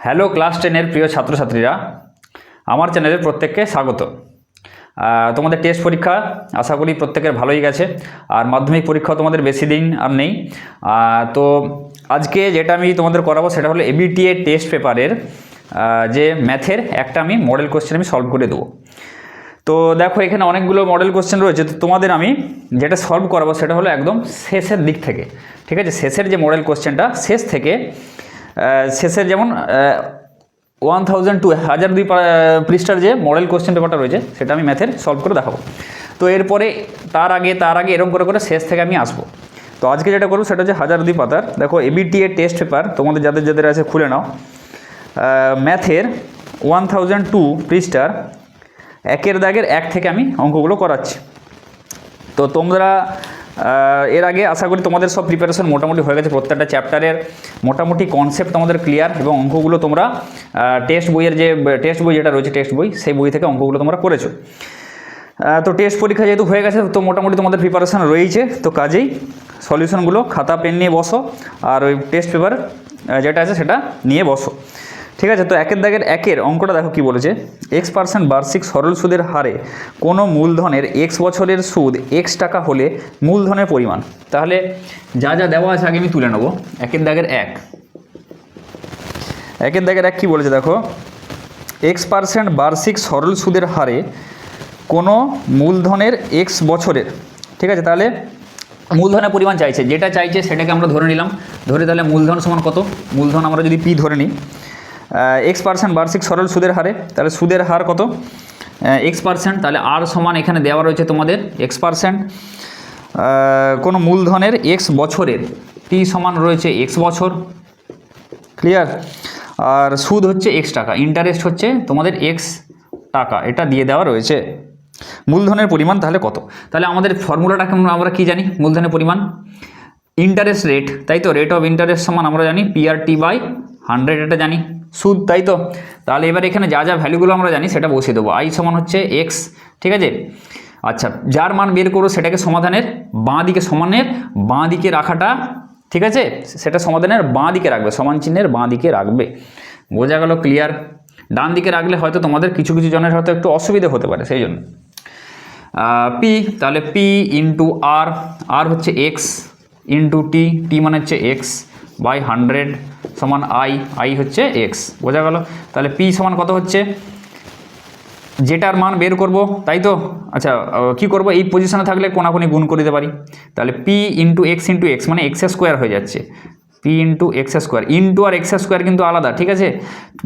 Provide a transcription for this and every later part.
Hello class 10-এর প্রিয় ছাত্রছাত্রীরা, আমার চ্যানেলে প্রত্যেককে স্বাগত। তোমাদের টেস্ট পরীক্ষা আশা করি প্রত্যেকের ভালোই গেছে, আর মাধ্যমিক পরীক্ষা তোমাদের বেশি দিন আর নেই। তো আজকে যেটা আমি তোমাদের করাবো সেটা হলো এবিটিএ টেস্ট পেপারের যে ম্যাথের একটা আমি মডেল কোশ্চেন আমি সলভ করে দেবো। তো দেখো এখানে অনেকগুলো মডেল কোশ্চেন রয়েছে, তো তোমাদের আমি যেটা সলভ করাবো সেটা হলো একদম শেষের দিক থেকে, ঠিক আছে? শেষের যে মডেল কোশ্চেনটা শেষ থেকে শেষের যেমন 1002 পৃষ্ঠার যে মডেল কোশ্চেন পেপারটা রয়েছে সেটা আমি ম্যাথের সলভ করে দেখাবো। তো এরপরে তার আগে এরকম করে শেষ থেকে আমি আসবো। তো আজকে যেটা করবো সেটা হচ্ছে 1002 পাতার, দেখো এবিটিএ টেস্ট পেপার তোমাদের যাদের আছে খুলে নাও। ম্যাথের 1002 পৃষ্ঠার একের দাগের 1 থেকে আমি অঙ্কগুলো করাচ্ছি। তো তোমরা এর আগে আশা করি তোমাদের সব প্রিপারেশন মোটামুটি হয়ে গেছে, প্রত্যেকটা চ্যাপ্টারের মোটামুটি কনসেপ্ট তোমাদের ক্লিয়ার, এবং অঙ্কগুলো তোমরা টেস্ট বইয়ের যে টেস্ট বই যেটা রয়েছে টেক্সট বই, সেই বই থেকে অঙ্কগুলো তোমরা করেছো। তো টেস্ট পরীক্ষা যেহেতু হয়ে গেছে তো মোটামুটি তোমাদের প্রিপারেশন রয়েছে, তো কাজেই সলিউশনগুলো খাতা পেন নিয়ে বসো, আর ওই টেস্ট পেপার যেটা আছে সেটা নিয়ে বসো, ঠিক আছে? তো একের দাগের একের অঙ্কটা দেখো কি বলেছে। X% বার্ষিক সরল সুদের হারে কোনো মূলধনের X বছরের সুদ X টাকা হলে মূলধনের পরিমাণ। তাহলে যা দেওয়া আছে আগে আমি তুলে নেব। একের দাগের এক কি বলেছে দেখো, X% বার্ষিক সরল সুদের হারে কোনো মূলধনের X বছরের, ঠিক আছে? তাহলে মূলধনের পরিমাণ চাইছে, যেটা চাইছে সেটাকে আমরা ধরে নিলাম। তাহলে মূলধন সমান কত? মূলধন আমরা যদি P ধরে নিই, X% বার্ষিক সরল সুদের হারে, তাহলে সুদের হার কত? X%, তাহলে আর সমান এখানে দেওয়া রয়েছে তোমাদের X%। কোনো মূলধনের X বছরের, T সমান রয়েছে X বছর, ক্লিয়ার? আর সুদ হচ্ছে X টাকা, ইন্টারেস্ট হচ্ছে তোমাদের X টাকা, এটা দিয়ে দেওয়া রয়েছে। মূলধনের পরিমাণ তাহলে কত? তাহলে আমাদের ফর্মুলাটা আমরা কি জানি? মূলধনের পরিমাণ ইন্টারেস্ট রেট, তাই তো? রেট অফ ইন্টারেস্ট সমান আমরা জানি PRT/100, এটা জানি। সুদ, তাই তো? তাহলে এবার এখানে যা ভ্যালুগুলো আমরা জানি সেটা বসিয়ে দেবো। I সমান হচ্ছে X, ঠিক আছে? আচ্ছা, যার মান বের করো সেটাকে সমাধানের বাঁ দিকে রাখাটা, ঠিক আছে? সেটা সমাধানের বাঁ দিকে রাখবে, সমান চিহ্নের বাঁ দিকে রাখবে। বোঝা গেল? ক্লিয়ার? ডান দিকে রাখলে হয়তো তোমাদের কিছু জনের হয়তো একটু অসুবিধা হতে পারে, সেই জন্য। P, তাহলে P ইন্টু আর হচ্ছে X ইন্টু T মানে হচ্ছে X বাই 100 সমান I হচ্ছে X। বোঝা গেল? তাহলে P সমান কত হচ্ছে? যেটার মান বের করব, তাই তো? আচ্ছা, কি করব? এই পজিশনে থাকলে কোনাকুনি গুণ করে দিতে পারি। তাহলে P ইন্টু X মানে X স্কোয়ার হয়ে যাচ্ছে। P into X square, into আর X স্কোয়ার কিন্তু আলাদা, ঠিক আছে?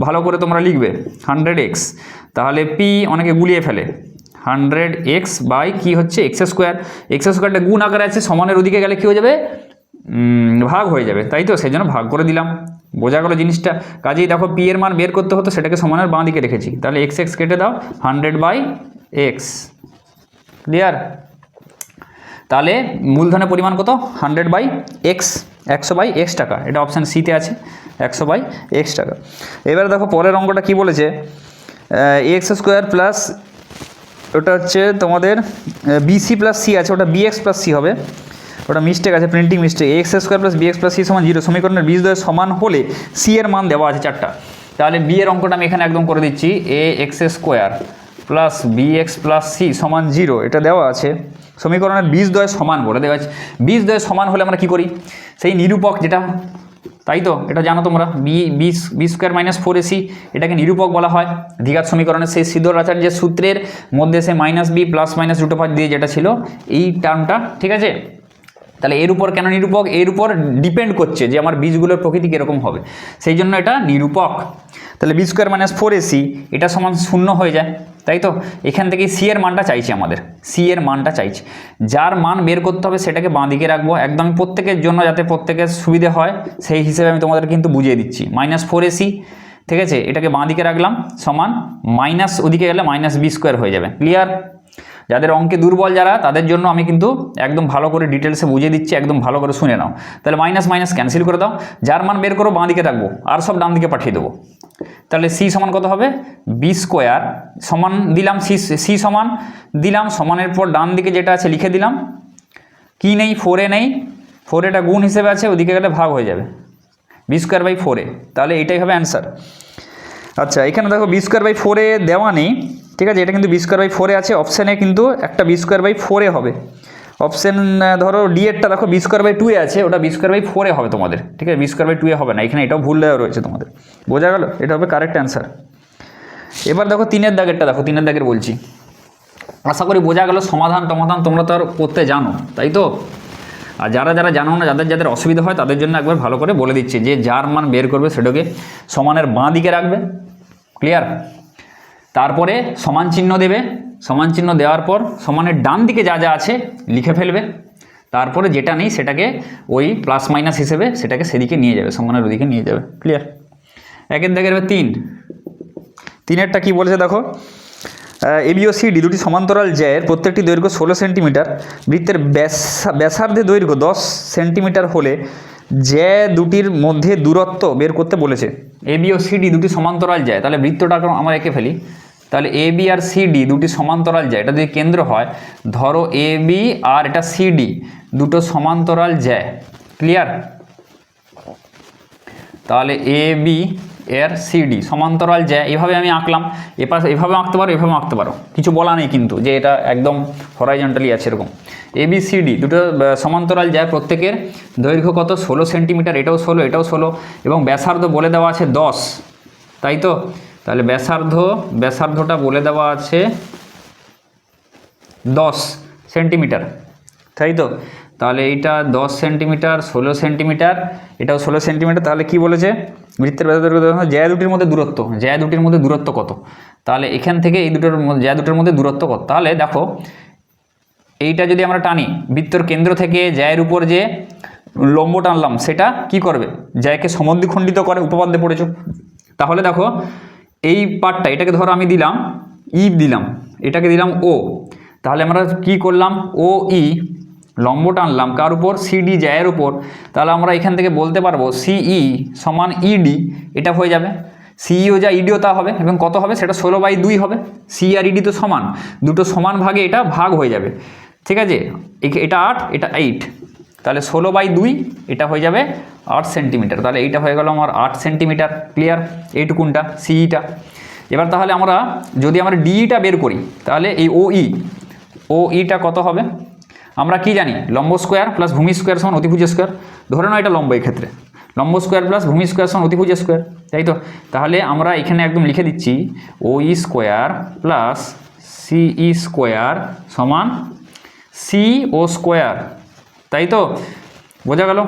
ভালো করে তোমরা লিখবে 100X। তাহলে P অনেকে গুলিয়ে ফেলে, 100X বাই কি হচ্ছে X স্কোয়ারটা গুণ আকারে আছে, সমানের ওদিকে গেলে কি হয়ে যাবে? ভাগ হয়ে যাবে, তাই তো? সেই জন্য ভাগ করে দিলাম। বোঝা গেল জিনিসটা? কাজেই দেখো P এর মান বের করতে হতো, সেটাকে সমানের বাঁ দিকে রেখেছি। তাহলে X কেটে দাও, 100/X, ক্লিয়ার? তাহলে মূলধনের পরিমাণ কত? 100/X, 100/X টাকা, এটা অপশান সিতে আছে, 100/X টাকা। এবারে দেখো পরের অঙ্কটা কি বলেছে। X স্কোয়ার প্লাস, ওটা হচ্ছে তোমাদের BC প্লাস C আছে, ওটা BX প্লাস C হবে, ওটা মিস্টেক আছে, printing mistake. X square plus BX plus C সমান 0 সমীকরণের বীজদ্বয় সমান হলে C এর মান দেওয়া আছে 4টা। তাহলে B এর অঙ্কটা আমি এখানে একদম করে দিচ্ছি। AX square plus BX plus C সমান 0, এটা দেওয়া আছে। সমীকরণের বীজদ্বয় সমান বলে দেওয়া আছে। বীজদ্বয় সমান হলে আমরা কি করি? সেই নিরূপক যেটা, তাই তো? এটা জানো তোমরা, বি স্কোয়ার মাইনাস 4AC, এটাকে নিরূপক বলা হয়। দ্বিঘাত সমীকরণের সেই সিদ্ধর আচার্যের সূত্রের মধ্যে সে -b প্লাস মাইনাস √5 দিয়ে যেটা ছিল এই টার্মটা, ঠিক আছে? তাহলে এর উপর কেন নিরূপক? এর উপর ডিপেন্ড করছে যে আমার বীজগুলোর প্রকৃতি কীরকম হবে, সেই জন্য এটা নিরূপক। তাহলে বি স্কোয়ার মাইনাস 4AC এটা সমান 0 হয়ে যায়, তাই তো? এখান থেকে C এর মানটা চাইছি, আমাদের C এর মানটা চাইছি। যার মান বের করতে হবে সেটাকে বাঁ দিকে রাখবো, একদম প্রত্যেকের জন্য যাতে প্রত্যেকের সুবিধে হয় সেই হিসেবে আমি তোমাদের কিন্তু বুঝিয়ে দিচ্ছি। -4AC, ঠিক আছে? এটাকে বাঁ দিকে রাখলাম, সমান মাইনাস ওদিকে গেলে -b স্কোয়ার হয়ে যাবে, ক্লিয়ার? যাদের অঙ্কে দুর্বল যারা, তাদের জন্য আমি কিন্তু একদম ভালো করে ডিটেলসে বুঝিয়ে দিচ্ছি, একদম ভালো করে শুনে নাও। তাহলে মাইনাস ক্যান্সেল করে দাও, যার মান বের করো বাঁ দিকে রাখবো, আর সব ডান দিকে পাঠিয়ে দেবো। তাহলে C সমান কত হবে? B স্কোয়ার সমান দিলাম, C সমান দিলাম, সমানের পর ডান দিকে যেটা আছে লিখে দিলাম। কি নেই? 4A নেই, 4A গুণ হিসেবে আছে, ওদিকে গেলে ভাগ হয়ে যাবে, B স্কোয়ার বাই 4A। তাহলে এটাই হবে অ্যান্সার। আচ্ছা, এখানে দেখো বি স্কোয়ার বাই ফোরে দেওয়া নেই, ঠিক আছে, এটা কিন্তু বি স্কোয়ার বাই ফোরে আছে, অপশানে কিন্তু একটা বি স্কোয়ার বাই ফোরে হবে। অপশান ধরো ডি এরটা দেখো বি স্কোয়ার বাই টুয়ে আছে, ওটা বি স্কোয়ার বাই ফোরে হবে তোমাদের, ঠিক আছে, বি স্কোয়ার বাই টুয়ে হবে না, এখানে এটাও ভুল দেওয়া রয়েছে তোমাদের, বোঝা গেল? এটা হবে কারেক্ট অ্যান্সার। এবার দেখো 3-এর দাগেরটা দেখো, 3-এর দাগের বলছি, আশা করি বোঝা গেল। সমাধান তোমরা তো আর করতে জানো, তাই তো? আর যারা যারা জানো না, যাদের অসুবিধা হয় তাদের জন্য একবার ভালো করে বলে দিচ্ছি যে যার মান বের করবে সেটাকে সমানের বাঁ দিকে রাখবে, ক্লিয়ার? তারপরে সমান চিহ্ন দেবে, সমান চিহ্ন দেওয়ার পর সমানের ডান দিকে যা যা আছে লিখে ফেলবে, তারপরে যেটা নেই সেটাকে ওই প্লাস মাইনাস হিসেবে সেটাকে সেদিকে নিয়ে যাবে, সমানের ওদিকে নিয়ে যাবে, ক্লিয়ার? 1-এর দাগের 3-এরটা কী বলেছে দেখো, এবি ও সিডি দুটি সমান্তরাল জ্যায়ের প্রত্যেকটি দৈর্ঘ্য 16 সেন্টিমিটার, বৃত্তের ব্যাসার্ধে দৈর্ঘ্য 10 সেন্টিমিটার হলে জ্যা দুটির মধ্যে দূরত্ব বের করতে বলেছে। এবি ও সিডি দুটি সমান্তরাল জ্যা, তাহলে বৃত্তটাকে আমরা এঁকে ফেলি, তাহলে এবি আর সিডি দুটি সমান্তরাল জ্যা, এটা যদি কেন্দ্র হয়, ধরো এবি আর এটা সিডি দুটো সমান্তরাল জ্যা, ক্লিয়ার? তাহলে এবি এর সিডি সমান্তরাল জ্যা, এভাবে আমি আঁকলাম, এপাশে এভাবে আঁকতে পারো, এভাবে আঁকতে পারো, কিছু বলা নেই কিন্তু যে এটা একদম হরাইজন্টালি আছে এরকম। এবিসিডি দুটো সমান্তরাল জ্যা, প্রত্যেকের দৈর্ঘ্য কত? 16 সেন্টিমিটার, এটাও 16 এটাও 16, এবং ব্যাসার্ধ বলে দেওয়া আছে 10, তাই তো? তাহলে ব্যাসার্ধটা বলে দেওয়া আছে 10 সেন্টিমিটার, তাই তো? তাহলে এইটা 10 সেন্টিমিটার, 16 সেন্টিমিটার, এটাও 16 সেন্টিমিটার, তাহলে কি বলেছে? বৃত্তের ব্যাসার্ধ জ্যা দুটির মধ্যে দূরত্ব কত? তাহলে এখান থেকে এই জ্যা দুটোর মধ্যে দূরত্ব কত? তাহলে দেখো এইটা যদি আমরা টানি, বৃত্তর কেন্দ্র থেকে জ্যায়ের উপর যে লম্ব টানলাম সেটা কি করবে? জ্যাকে সমদ্বিখণ্ডিত করে, উপপাদ্যে পড়েছো। তাহলে দেখো এই পার্টটা, এটাকে ধরো আমি দিলাম ই দিলাম, এটাকে দিলাম ও, তাহলে আমরা কি করলাম? ও ই লম্ব টানলাম কার উপর? সিডি জ্যায়ের উপর, তাহলে আমরা এখান থেকে বলতে পারবো সিই সমান ইডি, এটা হয়ে যাবে। সিইও যা ইডিও তা হবে, এবং কত হবে? সেটা 16/2 হবে। সি আর ইডি তো সমান, দুটো সমান ভাগে এটা ভাগ হয়ে যাবে, ঠিক আছে? এটা 8 এটা 8, তাহলে 16/2 এটা হয়ে যাবে 8 সেন্টিমিটার, তাহলে এইটা হয়ে গেল আমার 8 সেন্টিমিটার, ক্লিয়ার? এইটুকুনটা সিইটা। এবার তাহলে আমরা যদি আমরা ডিইটা বের করি, তাহলে এই ওইটা কত হবে? আমরা কি জানি? লম্ব স্কোয়ার প্লাস ভূমি স্কোয়ার সমান অতিভুজ স্কোয়ার, ধরে নাও এটা লম্ব, এই ক্ষেত্রে লম্ব স্কোয়ার প্লাস ভূমি স্কোয়ার সমান অতিভুজ স্কোয়ার, তাই তো? তাহলে আমরা এখানে একদম লিখে দিচ্ছি ওই স্কোয়ার প্লাস সিই স্কোয়ার সমান সি ও স্কোয়ার, তাই তো? বোঝা গেল?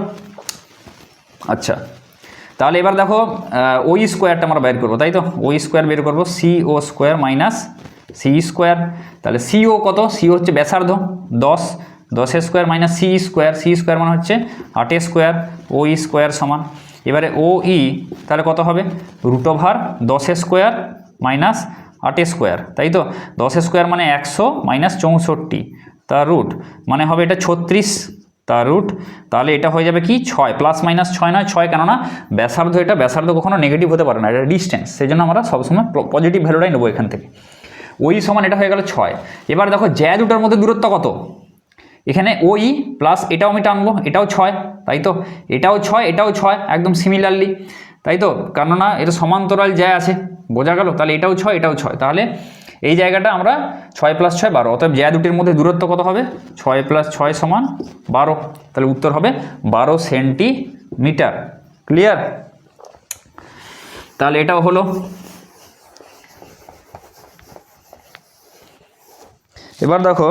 আচ্ছা, তাহলে এবার দেখো ওই স্কোয়ারটা আমরা বের করবো, তাই তো? ওই স্কোয়ার বের করবো, সি ও স্কোয়ার মাইনাস সি স্কোয়ার, তাহলে সিও কত? সিও হচ্ছে ব্যাসার্ধ 10, 10 স্কোয়ার মাইনাস সি স্কোয়ার মানে হচ্ছে 8 স্কোয়ার, ওই স্কোয়ার সমান, এবারে ও ই তাহলে কত হবে? √10 স্কোয়ার মাইনাস 8 স্কোয়ার, তাই তো? 10 স্কোয়ার মানে 100 মাইনাস 64 তার রুট, মানে হবে এটা 36 তার রুট, তাহলে এটা হয়ে যাবে কি 6, প্লাস মাইনাস 6 নয় 6, কেননা ব্যাসার্ধ, এটা ব্যাসার্ধ কখনো নেগেটিভ হতে পারে না, এটা ডিস্টেন্স, সেই জন্য আমরা সবসময় পজিটিভ ভ্যালুটাই নেবো এখান থেকে। ওই সমান এটা হয়ে গেল 6। এবার দেখো জ্যা দুটার মধ্যে দূরত্ব কত? এখানে ওই প্লাস এটাও আমি টানবো, এটাও 6, তাই তো? এটাও 6 এটাও 6, একদম সিমিলারলি, তাই তো? কেননা এটা সমান্তরাল জ্যা আছে, বোঝা গেল? তাহলে এটাও 6 এটাও 6, তাহলে এই জায়গাটা আমরা 6 + 6 12, অতএব জ্যা দুটির মধ্যে দূরত্ব কত হবে? 6 + 6 সমান 12, তাহলে উত্তর হবে 12 সেন্টিমিটার, ক্লিয়ার? তাহলে এটাও হলো। এবার দেখো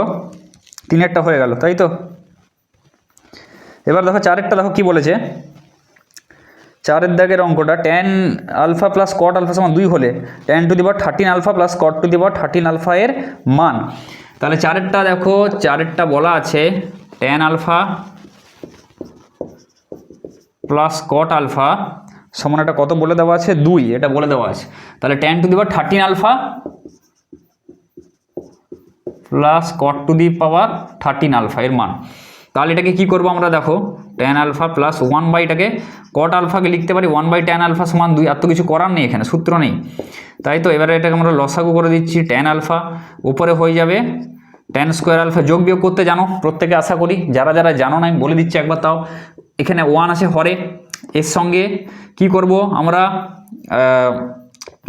3-এরটা হয়ে গেল, তাই তো? এবার দেখো 4-এরটা দেখো কি বলেছে, 4-এর দাগের অঙ্কটা, tan alpha plus cot alpha সমান 2 হলে tan to the power 13 alpha plus cot to the power 13 alpha এর মান। তাহলে 4-এরটা দেখো, 4-এরটা বলা আছে tan alpha plus cot alpha সমান এটা কত বলে দেওয়া আছে? 2, এটা বলে দেওয়া আছে। তাহলে tan to the power 13 alpha plus cot to the power 13 alpha এর মান। তাহলে এটাকে কি করবো আমরা? দেখো tan আলফা প্লাস 1 এটাকে কট আলফাকে লিখতে পারি 1/tan আলফা সমান 2, আর তো কিছু করার নেই, এখানে সূত্র নেই, তাই তো? এবারে এটাকে আমরা লসাগু করে দিচ্ছি, tan আলফা উপরে হয়ে যাবে tan স্কোয়ার আলফা, যোগ বিয়োগ করতে জানো প্রত্যেকে আশা করি, যারা যারা জানো না আমি বলে দিচ্ছি একবার, তাও এখানে 1 আছে হরে, এর সঙ্গে কি করব আমরা?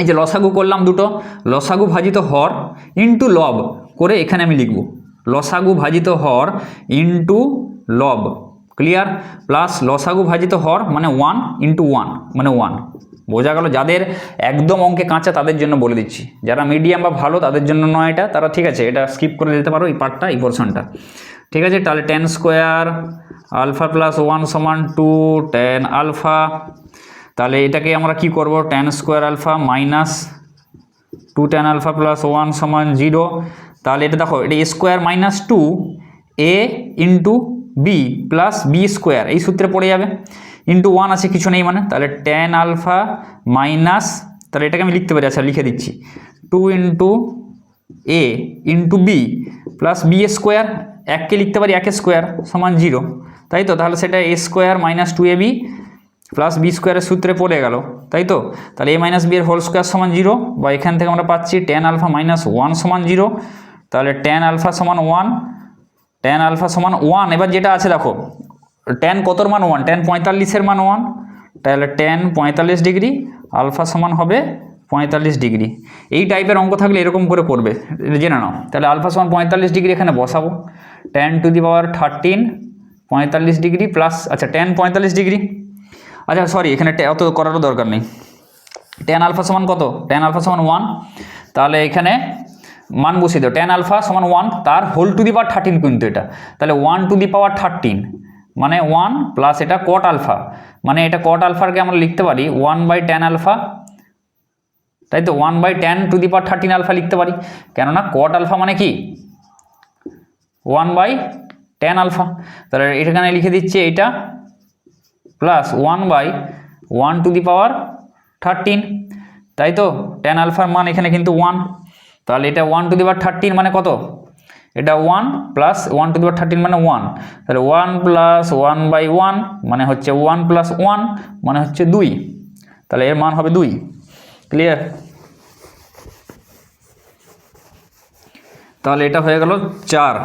এই যে লসাগু করলাম দুটো, লসাগু ভাজিত হর ইন্টু লব করে এখানে আমি লিখব লসাগু ভাজিত হর ইন্টু লব, ক্লিয়ার, প্লাস লসাগু ভাজিত হর মানে 1 ইন্টু 1 মানে 1। বোঝা গেল? যাদের একদম অঙ্কে কাঁচা তাদের জন্য বলে দিচ্ছি, যারা মিডিয়াম বা ভালো তাদের জন্য নয় এটা, তারা ঠিক আছে এটা স্কিপ করে দিতে পারো এই পার্টটা, এই পোর্শনটা, ঠিক আছে। তাহলে tan স্কোয়ার আলফা প্লাস 1 সমান 2 tan আলফা। তাহলে এটাকে আমরা কি করব, tan square alpha minus 2 tan alpha plus 1 সমান 0। তাহলে এটা দেখো, এটা a square minus 2 a into b plus b square, এই সূত্রে পড়ে যাবে, ইন্টু 1 আছে কিছু নেই মানে, তাহলে tan আলফা মাইনাস, তাহলে এটাকে আমি লিখতে পারি, আচ্ছা লিখে দিচ্ছি, 2 into a into b plus b square, এককে লিখতে পারি 1 স্কোয়ার সমান 0, তাই তো। তাহলে সেটা a square minus 2ab plus b স্কোয়ারের সূত্রে পড়ে গেল, তাই তো। তাহলে a মাইনাস বি এর হোল স্কোয়ার সমান 0, বা এখান থেকে আমরা পাচ্ছি tan আলফা মাইনাস 1 সমান 0। তাহলে tan আলফা সমান 1, tan আলফা সমান 1। এবার যেটা আছে দেখো, tan কতর মান 1, tan 45-এর মান 1, তাহলে tan 45 ডিগ্রি আলফা সমান হবে 45 ডিগ্রি। এই টাইপের অঙ্ক থাকলে এরকম করে করবে, জেনে নাও। তাহলে আলফা সমান 45 ডিগ্রি এখানে বসাবো, tan to the power 13 45 degree plus, আচ্ছা tan 45 ডিগ্রি, আচ্ছা সরি এখানে অত করারও দরকার নেই। tan আলফা সমান কত, tan আলফা সমান 1, তাহলে এখানে মান বসিয়ে দাও, tan আলফা সমান 1 তার হোল টু দি পাওয়ার 13 কিন্তু এটা, তাহলে 1 টু দি পাওয়ার 13 মানে 1 প্লাস এটা cot আলফা, মানে এটা cot আলফাকে আমরা লিখতে পারি 1/tan আলফা, তাই তো, 1/tan two the power 13 alpha লিখতে পারি, কেননা cot আলফা মানে কি 1/tan আলফা। তাহলে এখানে লিখে দিচ্ছি এইটা প্লাস 1/1 টু দি পাওয়ার 13, তাই তো। tan আলফার মান এখানে কিন্তু 1, তাহলে এটা 1 টু দি পাওয়ার 13 মানে কত, এটা 1 প্লাস 1 টু দি পাওয়ার 13 মানে 1, তাহলে 1 প্লাস 1/1 মানে হচ্ছে 1 প্লাস 1 মানে হচ্ছে 2, তাহলে এর মান হবে 2, ক্লিয়ার। তাহলে এটা হয়ে গেল 4।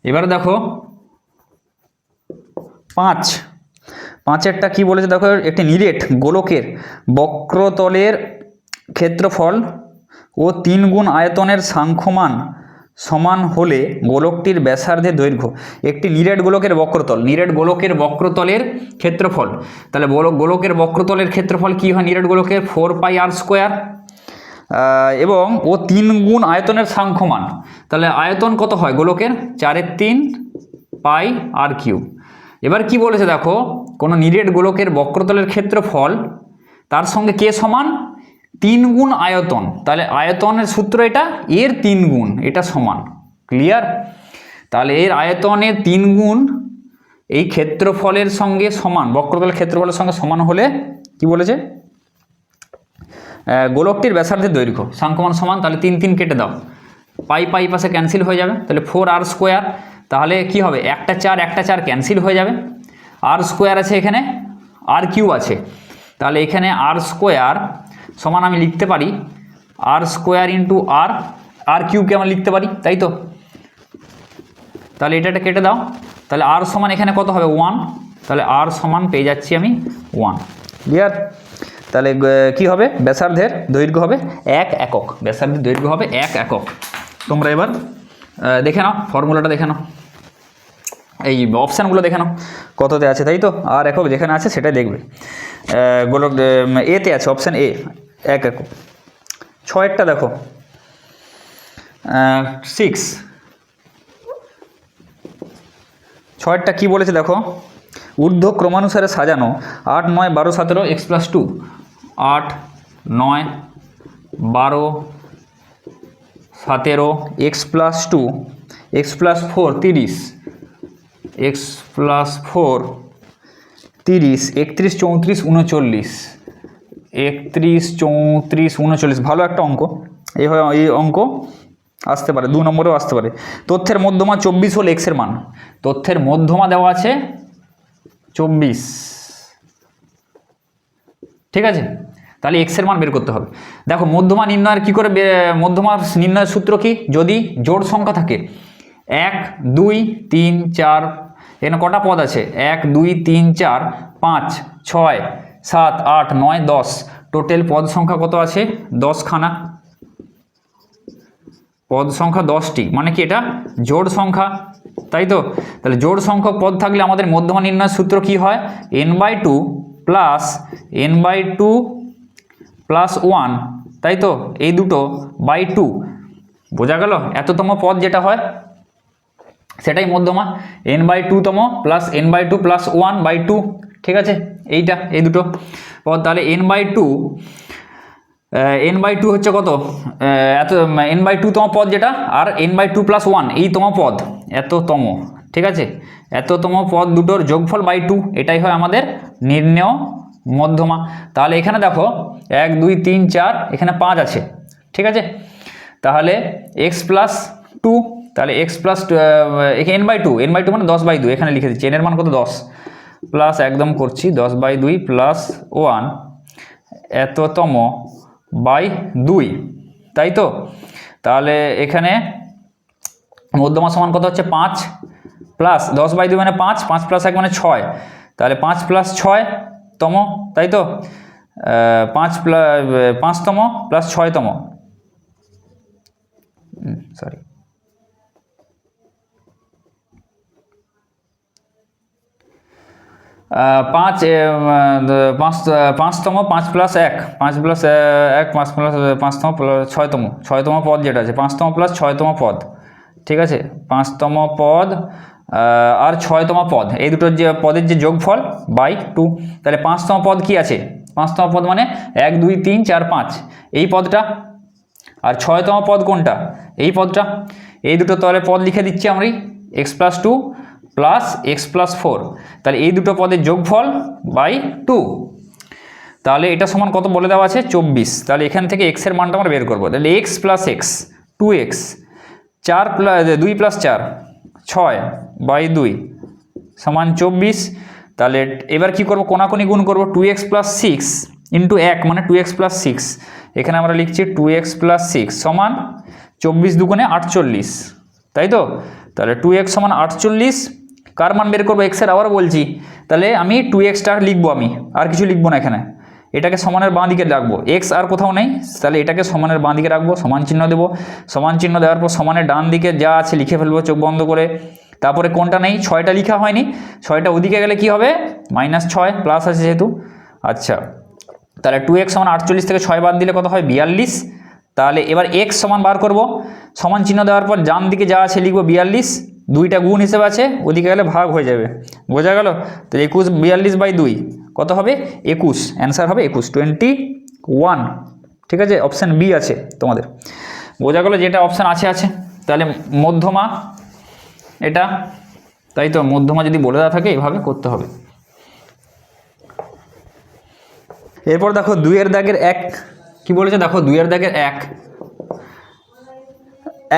এবারে দেখো 5-এরটা কি বলেছে দেখো, একটি নিরেট গোলকের বক্রতলের ক্ষেত্রফল ও 3 গুণ আয়তনের সাংখ্যমান সমান হলে গোলকটির ব্যাসার্ধের দৈর্ঘ্য। একটি নিরেট গোলকের বক্রতল, নিরেট গোলকের বক্রতলের ক্ষেত্রফল, তাহলে গোলকের বক্রতলের ক্ষেত্রফল কি হয় নিরেট গোলকের, 4πr², এবং ও 3 গুণ আয়তনের সাংখ্যমান, তাহলে আয়তন কত হয় গোলকের, 4/3 πr³। এবার কি বলেছে দেখো, কোনো নিরেট গোলকের বক্রতলের ক্ষেত্রফল তার সঙ্গে কে সমান, 3 গুণ আয়তন, তাহলে আয়তনের সূত্র এটা, এর 3 গুণ, এটা সমান, ক্লিয়ার। তাহলে এর আয়তনের 3 গুণ এই ক্ষেত্রফলের সঙ্গে সমান, বক্রতলের ক্ষেত্রফলের সঙ্গে সমান হলে কি বলেছে, গোলকটির ব্যাসার্ধের দৈর্ঘ্য সাংখ্যমান সমান, তাহলে 3 কেটে দাও, পাই পাশে ক্যান্সেল হয়ে যাবে, তাহলে 4r², তাহলে কি হবে, একটা 4 ক্যান্সেল হয়ে যাবে, r² আছে এখানে, r³ আছে, তাহলে এখানে r² সমান আমি লিখতে পারি r² ইন্টু r³ আমরা লিখতে পারি, তাই তো। তাহলে এটা কেটে দাও, তাহলে r সমান এখানে কত হবে 1, তাহলে r সমান পেয়ে যাচ্ছি আমি 1, ক্লিয়ার। তাহলে কি হবে, ব্যাসার্ধের দৈর্ঘ্য হবে 1 একক, ব্যাসার্ধের দৈর্ঘ্য হবে 1 একক। তোমরা এবার দেখে নাও, ফর্মুলাটা দেখে নাও, এই অপশানগুলো দেখে নাও কততে আছে, তাই তো, আর একক যেখানে আছে সেটাই দেখবে। গোলক এতে আছে, অপশান এ 1 একক। 6-এরটা দেখো 6-এরটা কী বলেছে দেখো, ঊর্ধ্ব ক্রমানুসারে সাজানো 8, 9, 12, 17 x+2, 8, 9, 12, 17 x+2, x+4 30, x+4 30, 31, 34, 39, 31, 34, 39, ভালো একটা অঙ্ক, এই অঙ্ক আসতে পারে, 2 নম্বরেও আসতে পারে। তথ্যের মধ্যমা 24 হল x এর মান, তথ্যের মধ্যমা দেওয়া আছে 24, ঠিক আছে, তাহলে x এর মান বের করতে হবে। দেখো মধ্যমা নির্ণয়ের কি করে, মধ্যমার নির্ণয়ের সূত্র কি, যদি জোড় সংখ্যা থাকে 1, 2, 3, 4 এখানে কটা পদ আছে? 1 2 3 4 5 6 7 8 9 10, টোটাল পদ সংখ্যা কত আছে? 10 খানা। পদ সংখ্যা 10টি, মানে কি এটা জোড় সংখ্যা, তাই তো? তাহলে জোড় সংখ্যক পদ থাকলে আমাদের মধ্যমা নির্ণয়ের সূত্র কি হয়? n/2 প্লাস n/2 প্লাস 1, তাই তো? এই দুটো বাই 2, বোঝা গেল? এততম পদ যেটা হয় সেটাই মধ্যমা, n/2 তম প্লাস n/2 প্লাস 1/2, ঠিক আছে? এইটা এই দুটো পদ। তাহলে n/2 হচ্ছে কত? এত n/2 তম পদ যেটা, আর n/2 প্লাস 1 এই তম পদ, এততম, ঠিক আছে? এততম পদ দুটোর যোগফল বাই 2, এটাই হয় আমাদের নির্ণেয় মধ্যমা। তাহলে এখানে দেখো 1 2 3 4, এখানে 5 আছে, ঠিক আছে? তাহলে x প্লাস 2, তাহলে x প্লাস n/2 মানে 10/2, এখানে লিখে দিচ্ছি, n এর মান কত? 10, প্লাস একদম করছি 10/2 প্লাস 1 এততম বাই 2, তাই তো? তাহলে এখানে মধ্যমা সমান কত হচ্ছে? 5 প্লাস 10/2 মানে 5, 5 প্লাস 1 মানে 6, তাহলে 5 প্লাস 6 তম, তাই তো? 5 তম প্লাস 6 তম, সরি 5 তম, 5 প্লাস 1, 5 প্লাস 1 5 প্লাস 5 তম 6 তম পদ যেটা আছে, 5 তম প্লাস 6 তম পদ, ঠিক আছে? 5 তম পদ আর 6 তম পদ, এই দুটোর যে পদের যে যোগফল বাই 2। তাহলে 5 তম পদ কি আছে? 5 তম পদ মানে 1 2 3 4 5, এই পদটা। আর 6 তম পদ কোনটা? এই পদটা। এই দুটো তাহলে পদ লিখে দিচ্ছি আমি, x plus 2 plus x plus 4, তাহলে এই দুটো পদের যোগফল বাই 2। তাহলে এটা সমান কত বলে দেওয়া আছে? 24। তাহলে এখান থেকে x এর মানটা আমরা বের করবো। তাহলে x plus x 2x, 4 plus 2 plus 4 6/2 সমান 24। তাহলে এবার কি করব? কোনাকুনি গুণ করব, 2x প্লাস 6 ইন্টু 1 মানে 2x প্লাস 6, এখানে আমরা লিখছি 2x প্লাস 6 সমান 24 দুগুণে 48, তাই তো? তাহলে 2x সমান 48, কার মান বের করবো? x এর, আবার বলছি। তাহলে আমি 2xটা লিখবো, আমি আর কিছু লিখবো না এখানে, এটাকে সমানের বাঁ দিকে রাখবো, x আর কোথাও নেই, তাহলে এটাকে সমানের বাঁ দিকে রাখবো, সমান চিহ্ন দেবো। সমান চিহ্ন দেওয়ার পর সমানের ডান দিকে যা আছে লিখে ফেলবো চোখ বন্ধ করে। তারপরে কোনটা নেই? 6টা লিখা হয়নি, 6টা ওদিকে গেলে কি হবে? -6, প্লাস আছে যেহেতু। আচ্ছা, তাহলে 2x সমান 48 থেকে 6 বাদ দিলে কত হয়? 42। তাহলে এবার x সমান বার করব, সমান চিহ্ন দেওয়ার পর ডান দিকে যা আছে লিখবো 42, 2টা গুণ হিসেবে আছে, ওদিকে গেলে ভাগ হয়ে যাবে, বোঝা গেল? তো 42/2 কত হবে? 21, অ্যান্সার হবে 21, 21, ঠিক আছে? অপশান বি আছে তোমাদের, বোঝা গেল? যেটা অপশান আছে আছে। তাহলে মধ্যমা এটা, তাই তো? মধ্যমা যদি বলে দেওয়া থাকে এভাবে করতে হবে। এরপর দেখো 2 এর দাগের 1 কি বলেছে? দেখো 2 এর দাগের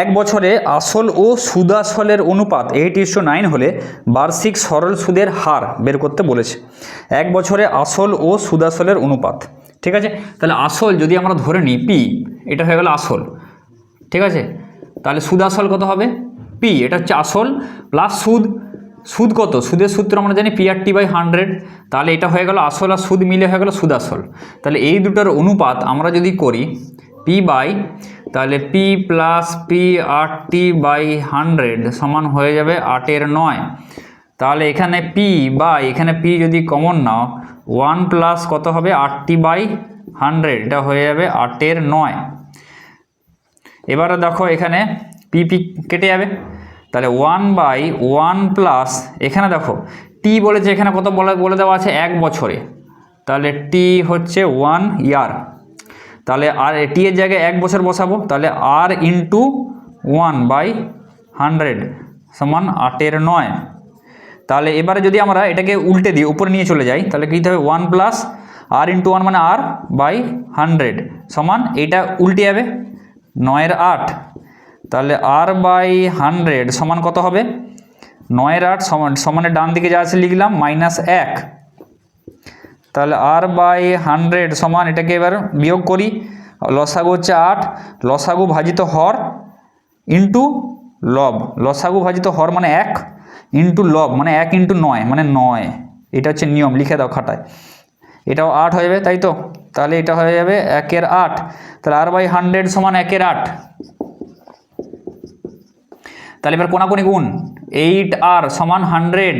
1 বছরে আসল ও সুদাসলের অনুপাত 8:9 হলে বার্ষিক সরল সুদের হার বের করতে বলেছে। 1 বছরে আসল ও সুদাসলের অনুপাত, ঠিক আছে? তাহলে আসল যদি আমরা ধরে নিই p, এটা হয়ে গেল আসল, ঠিক আছে? তাহলে সুদাসল কত হবে? p, এটা হচ্ছে আসল প্লাস সুদ। সুদ কত? সুদের সূত্র আমরা জানি p/100, তাহলে এটা হয়ে গেল আসল আর সুদ মিলে হয়ে গেল সুদাসল। তাহলে এই দুটোর অনুপাত আমরা যদি করি p বাই, তাহলে p প্লাস p/100 সমান হয়ে যাবে 8/9। তাহলে এখানে p বাই, এখানে p যদি কমন নাও, 1 প্লাস কত হবে? 8/100, এটা হয়ে যাবে 8/9। এবারে দেখো এখানে p কেটে যাবে, তাহলে 1/1 প্লাস, এখানে দেখো t বলেছে, এখানে কত বলে দেওয়া আছে? 1 বছরে, তাহলে t হচ্ছে 1 ইয়ার। তাহলে আর টি এর জায়গায় 1 বছর বসাবো, তাহলে r ইন্টু 1/100 সমান 8/9। তাহলে এবারে যদি আমরা এটাকে উল্টে দিই, উপরে নিয়ে চলে যাই, তাহলে কী হবে? 1 প্লাস r ইন্টু 1 মানে r/100 সমান, এইটা উল্টে যাবে 9/8। তাহলে r/100 সমান কত হবে? 9/8 সমানের ডান দিকে যা আছে লিখলাম -1। তাহলে r/100 সমান, এটাকে এবার বিয়োগ করি, লসাগু হচ্ছে 8, লসাগু ভাজিত হর ইন্টু লব, লসাগু ভাজিত হর মানে 1 ইন্টু লব মানে 1 ইন্টু 9 মানে 9, এটা হচ্ছে নিয়ম, লিখে দাও খাতায়। এটাও 8 হয়ে যাবে, তাই তো? তাহলে এটা হয়ে যাবে 1 এর 8, তাহলে r/100 সমান 1 এর 8। তাহলে এবার কোনাকুনি গুণ, 8r সমান 100,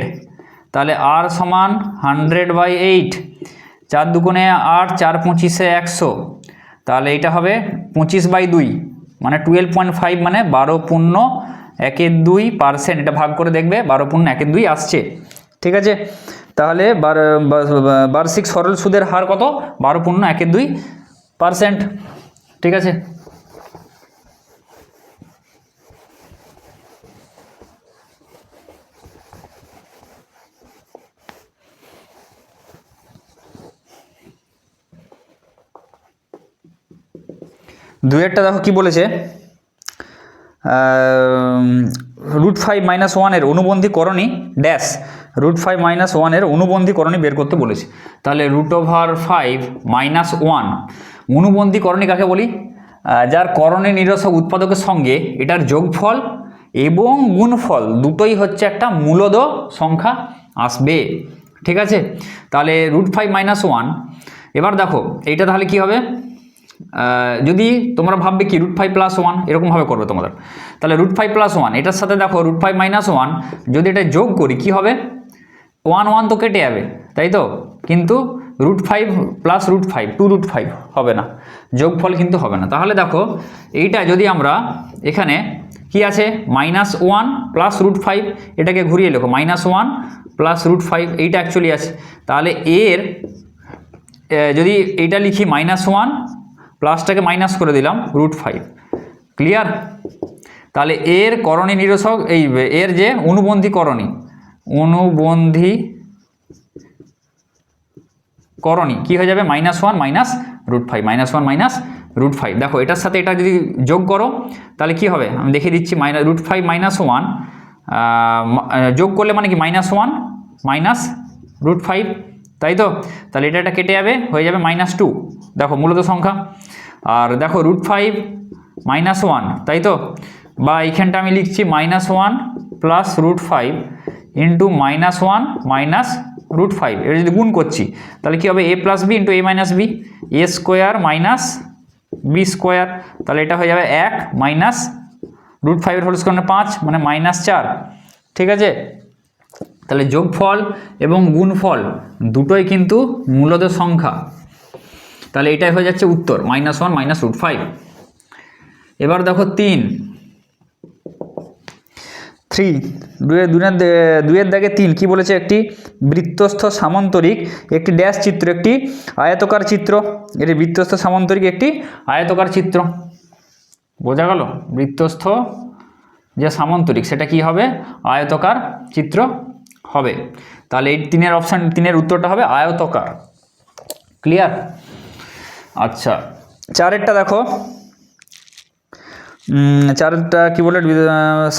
তাহলে r সমান 100/8, 4 দুগুণে 8, 4 পঁচিশে 100, তাহলে এটা হবে 25/2 মানে 12.5 মানে 12.1/2%। এটা ভাগ করে দেখবে 12.1/2 আসছে, ঠিক আছে? তাহলে বার্ষিক সরল সুদের হার কত? 12.1/2%, ঠিক আছে? দুয়েরটা দেখো কি বলেছে, √5 - 1 এর অনুবন্ধী করণী ড্যাশ, √5 - 1 এর অনুবন্ধী করণী বের করতে বলেছে। তাহলে √5 - 1 অনুবন্ধী করণী কাকে বলি? যার করণী নিরসক উৎপাদকের সঙ্গে এটার যোগফল এবং গুণফল দুটোই হচ্ছে একটা মূলদ সংখ্যা আসবে, ঠিক আছে? তাহলে √5 - 1, এবার দেখো এইটা তাহলে কি হবে, যদি তোমরা ভাববে কি √5 + 1 এরকমভাবে করবে তোমাদের, তাহলে √5 + 1 এটার সাথে দেখো √5 - 1 যদি এটা যোগ করি কি হবে, 1 1 তো কেটে যাবে, তাই তো? কিন্তু √5 + √5 2√5 হবে না, যোগফল কিন্তু হবে না। তাহলে দেখো এইটা যদি আমরা এখানে কি আছে -1 + √5, এটাকে ঘুরিয়ে লেখো -1 + √5, এইটা অ্যাকচুয়ালি আছে। তাহলে এর যদি এইটা লিখি -1 প্লাসটাকে মাইনাস করে দিলাম √5, ক্লিয়ার? তাহলে এর করণী নিরসক এর যে অনুবন্ধী করণী কি হয়ে যাবে -1 - √5 -1 - √5। দেখো এটার সাথে এটা যদি যোগ করো তাহলে কি হবে আমি দেখিয়ে দিচ্ছি, √5 - 1 যোগ করলে মানে কি -1 - √5, তাই তো? তাহলে এটা কেটে যাবে, হয়ে যাবে -2, দেখো মূলত সংখ্যা। আর দেখো √5 - 1, তাই তো? বা এইখানটা আমি লিখছি -1 + √5 ইন্টু -1 - √5, এটা যদি গুণ করছি তাহলে কি হবে a + b into a - b, a square minus b square, তাহলে এটা হয়ে যাবে 1 মাইনাস √5 হোল স্কোয়ার 5 মানে -4, ঠিক আছে? তাহলে যোগফল এবং গুণফল দুটোই কিন্তু মূলদ সংখ্যা, তাহলে এটাই হয়ে যাচ্ছে উত্তর -1 - √5। এবার দেখো 3 দুয়ের দাগে 3 কি বলেছে, একটি বৃত্তস্থ সামান্তরিক একটি ড্যাশ চিত্র একটি আয়তকার চিত্র, এটি বৃত্তস্থ সামান্তরিক একটি আয়তকার চিত্র, বোঝা গেল? বৃত্তস্থ যে সামান্তরিক সেটা কি হবে, আয়তকার চিত্র হবে। তাহলে এই 3-এর অপশান 3-এর উত্তরটা হবে আয়তকার, ক্লিয়ার? আচ্ছা 4-এরটা দেখো, 4-এরটা কি বলে,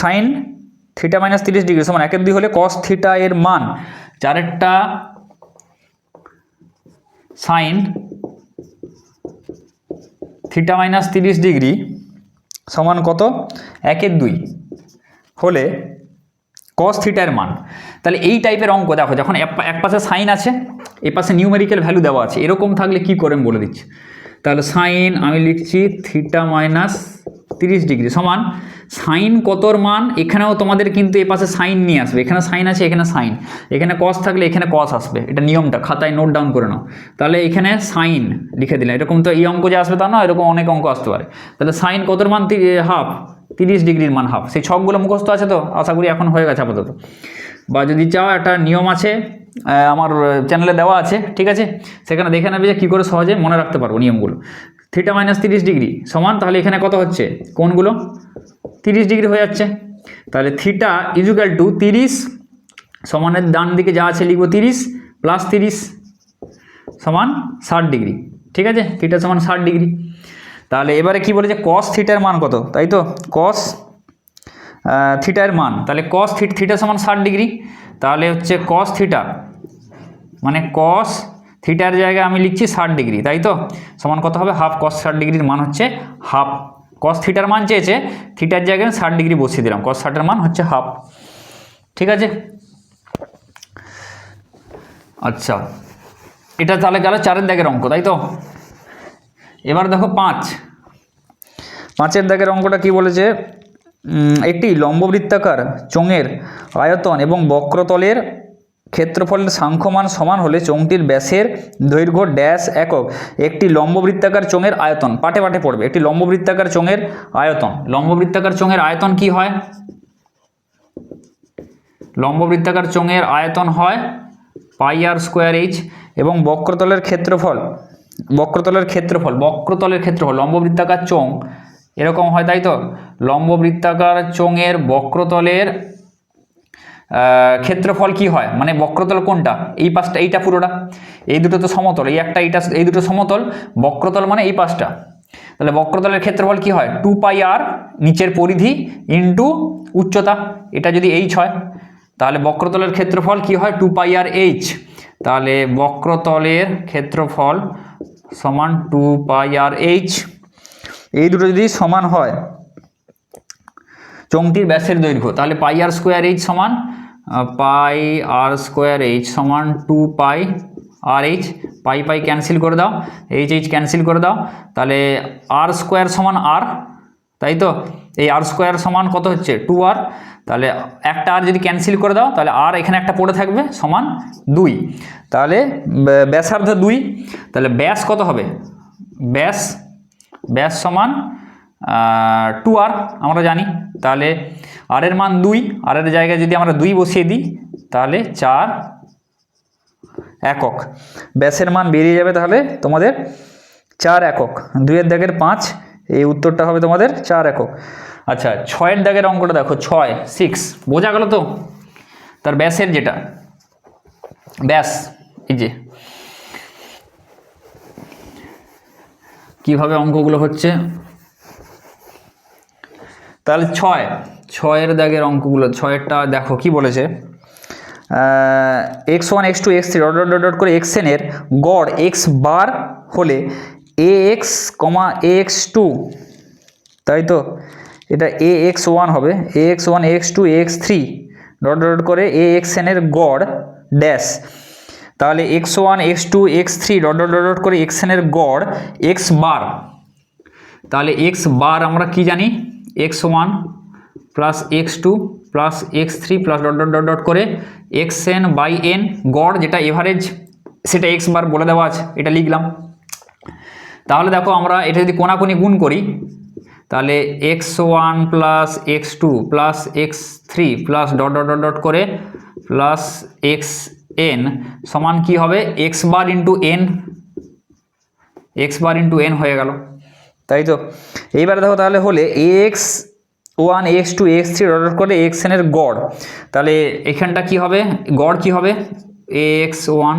সাইন θ - 30 ডিগ্রি সমান 1/2 হলে cos θ এর মান, 4-এরটা সাইন θ - 30 ডিগ্রি সমান কত, 1/2 হলে cos θ এর মান। তাহলে এই টাইপের অঙ্ক দেখো যখন এক পাশে সাইন আছে এ পাশে নিউমেরিক্যাল ভ্যালু দেওয়া আছে, এরকম থাকলে কি করে আমি বলে দিচ্ছি। তাহলে সাইন আমি লিখছি θ - 30 ডিগ্রি সমান সাইন কতর মান, এখানেও তোমাদের কিন্তু এ পাশে সাইন নিয়ে আসবে, এখানে সাইন আছে এখানে সাইন, এখানে কস থাকলে এখানে কস আসবে, এটা নিয়মটা খাতায় নোট ডাউন করে নাও। তাহলে এখানে সাইন লিখে দিলাম, এরকম তো এই অঙ্ক যে আসবে তা না, এরকম অনেক অঙ্ক আসতে পারে। তাহলে সাইন কতর মান, হাফ, 30 ডিগ্রির মান হাফ, সেই ছকগুলো মুখস্থ আছে তো, আশা করি এখন হয়ে গেছে আপাতত। বা যদি চাও একটা নিয়ম আছে আমার চ্যানেলে দেওয়া আছে, ঠিক আছে, সেখানে দেখে নেবে যে কী করে সহজে মনে রাখতে পারবো নিয়মগুলো। θ - 30 ডিগ্রি সমান, তাহলে এখানে কত হচ্ছে, কোণগুলো 30 ডিগ্রি হয়ে যাচ্ছে। তাহলে θ = 30 সমানের ডান দিকে যা আছে লিখবো 30 + 30 সমান 60 ডিগ্রি, ঠিক আছে? θ সমান 60 ডিগ্রি। তাহলে এবারে কি বলে যে cos θ এর মান কত, তাই তো? cos θ এর মান, তাহলে cos θ সমান 60 ডিগ্রি, তাহলে হচ্ছে cos θ মানে cos θ এর জায়গায় আমি লিখছি 60 ডিগ্রি, তাই তো? সমান কত হবে, হাফ, cos 60 ডিগ্রির মান হচ্ছে হাফ। cos θ এর মান চেয়েছে, θ এর জায়গায় 60 ডিগ্রি বসিয়ে দিলাম, cos 60 এর মান হচ্ছে হাফ, ঠিক আছে। আচ্ছা, এটা তাহলে গেল 4-এর দাগের অঙ্ক, তাই তো। এবার দেখো 5-এর দাগের অঙ্কটা কি বলেছে, একটি লম্ববৃত্তাকার চোঙের আয়তন এবং বক্রতলের ক্ষেত্রফলের সাংখ্যমান সমান হলে চোঙটির ব্যাসের দৈর্ঘ্য ড্যাশ একক। একটি লম্ববৃত্তাকার চোঙের আয়তন, পাটে পাটে পড়বে। একটি লম্ববৃত্তাকার চোঙের আয়তন, লম্ববৃত্তাকার চোঙের আয়তন কি হয়? লম্ববৃত্তাকার চোঙের আয়তন হয় পাই আর স্কোয়ার এইচ, এবং বক্রতলের ক্ষেত্রফল, বক্রতলের ক্ষেত্রফল লম্ববৃত্তাকার চোঙ এরকম হয়, তাই তো। লম্ববৃত্তাকার চোঙের বক্রতলের ক্ষেত্রফল কি হয়, মানে বক্রতল কোনটা, এই পাশটা, এইটা পুরোটা, এই দুটো তো সমতল, এই একটা, এইটা, এই দুটো সমতল, বক্রতল মানে এই পাশটা। তাহলে বক্রতলের ক্ষেত্রফল কি হয়, 2 পাই আর নিচের পরিধি ইন্টু উচ্চতা, এটা যদি এইচ হয় তাহলে বক্রতলের ক্ষেত্রফল কি হয়, 2 পাই আর এইচ। তাহলে বক্রতলের ক্ষেত্রফল সমান 2 পাই আর এইচ। এই দুটো যদি সমান হয় চোঙটির ব্যাসের দৈর্ঘ্য, তাহলে পাই আর স্কোয়ার এইচ সমান পাই আর স্কোয়ার এইচ সমান 2 পাই আর এইচ। পাই পাই ক্যান্সেল করে দাও, এইচ এইচ ক্যান্সেল করে দাও, তাহলে আর স্কোয়ার সমান আর, তাই তো। এই আর স্কোয়ার সমান কত হচ্ছে, 2 আর। তাহলে একটা আর যদি ক্যান্সেল করে দাও তাহলে আর এখানে একটা পড়ে থাকবে, সমান 2। তাহলে ব্যাসার্ধ 2, তাহলে ব্যাস কত হবে, ব্যাস সমান 2 আর আমরা জানি। তাহলে আর এর মান 2, আর এর জায়গায় যদি আমরা 2 বসিয়ে দিই তাহলে 4 একক। ব্যাসের মান বেরিয়ে যাবে তাহলে তোমাদের 4 একক। 2-এর দাগের 5, এই উত্তরটা হবে তোমাদের 4 একক। আচ্ছা, 6-এর দাগের অঙ্কটা দেখো, 6 বোঝা গেল তো, তার ব্যাসের যেটা ব্যাস, এই যে কিভাবে অঙ্কগুলো হচ্ছে। তাহলে 6-এর দাগের অঙ্কগুলো, 6-এরটা দেখো কি বলেছে, x1 x2 x3 ডট করে xn এর গড় x বার হলে ax, ax2, তাই তো। এটা ax1 হবে, ax1 ax2 ax3 ডট করে axn এর গড় ড্যাশ। তাহলে x1 x2 x3 ডট করে xn এর গড় x বার। তাহলে x বার আমরা কি জানি, x1 plus x2 plus x3 plus dot করে xn বাই n, গড় যেটা এভারেজ সেটা x বার বলে দেওয়া আছে, এটা লিখলাম। তাহলে দেখো আমরা এটা যদি কোনাকুনি গুণ করি তাহলে x1 plus x2 plus x3 plus dot করে প্লাস xn সমান কি হবে, x বার ইন্টু n হয়ে গেল, তাই তো। এইবারে দেখো তাহলে হলে ax1 ax2 ax3 ডট করে xn এর গড়, তাহলে এখানটা কি হবে, গড় কি হবে, ax1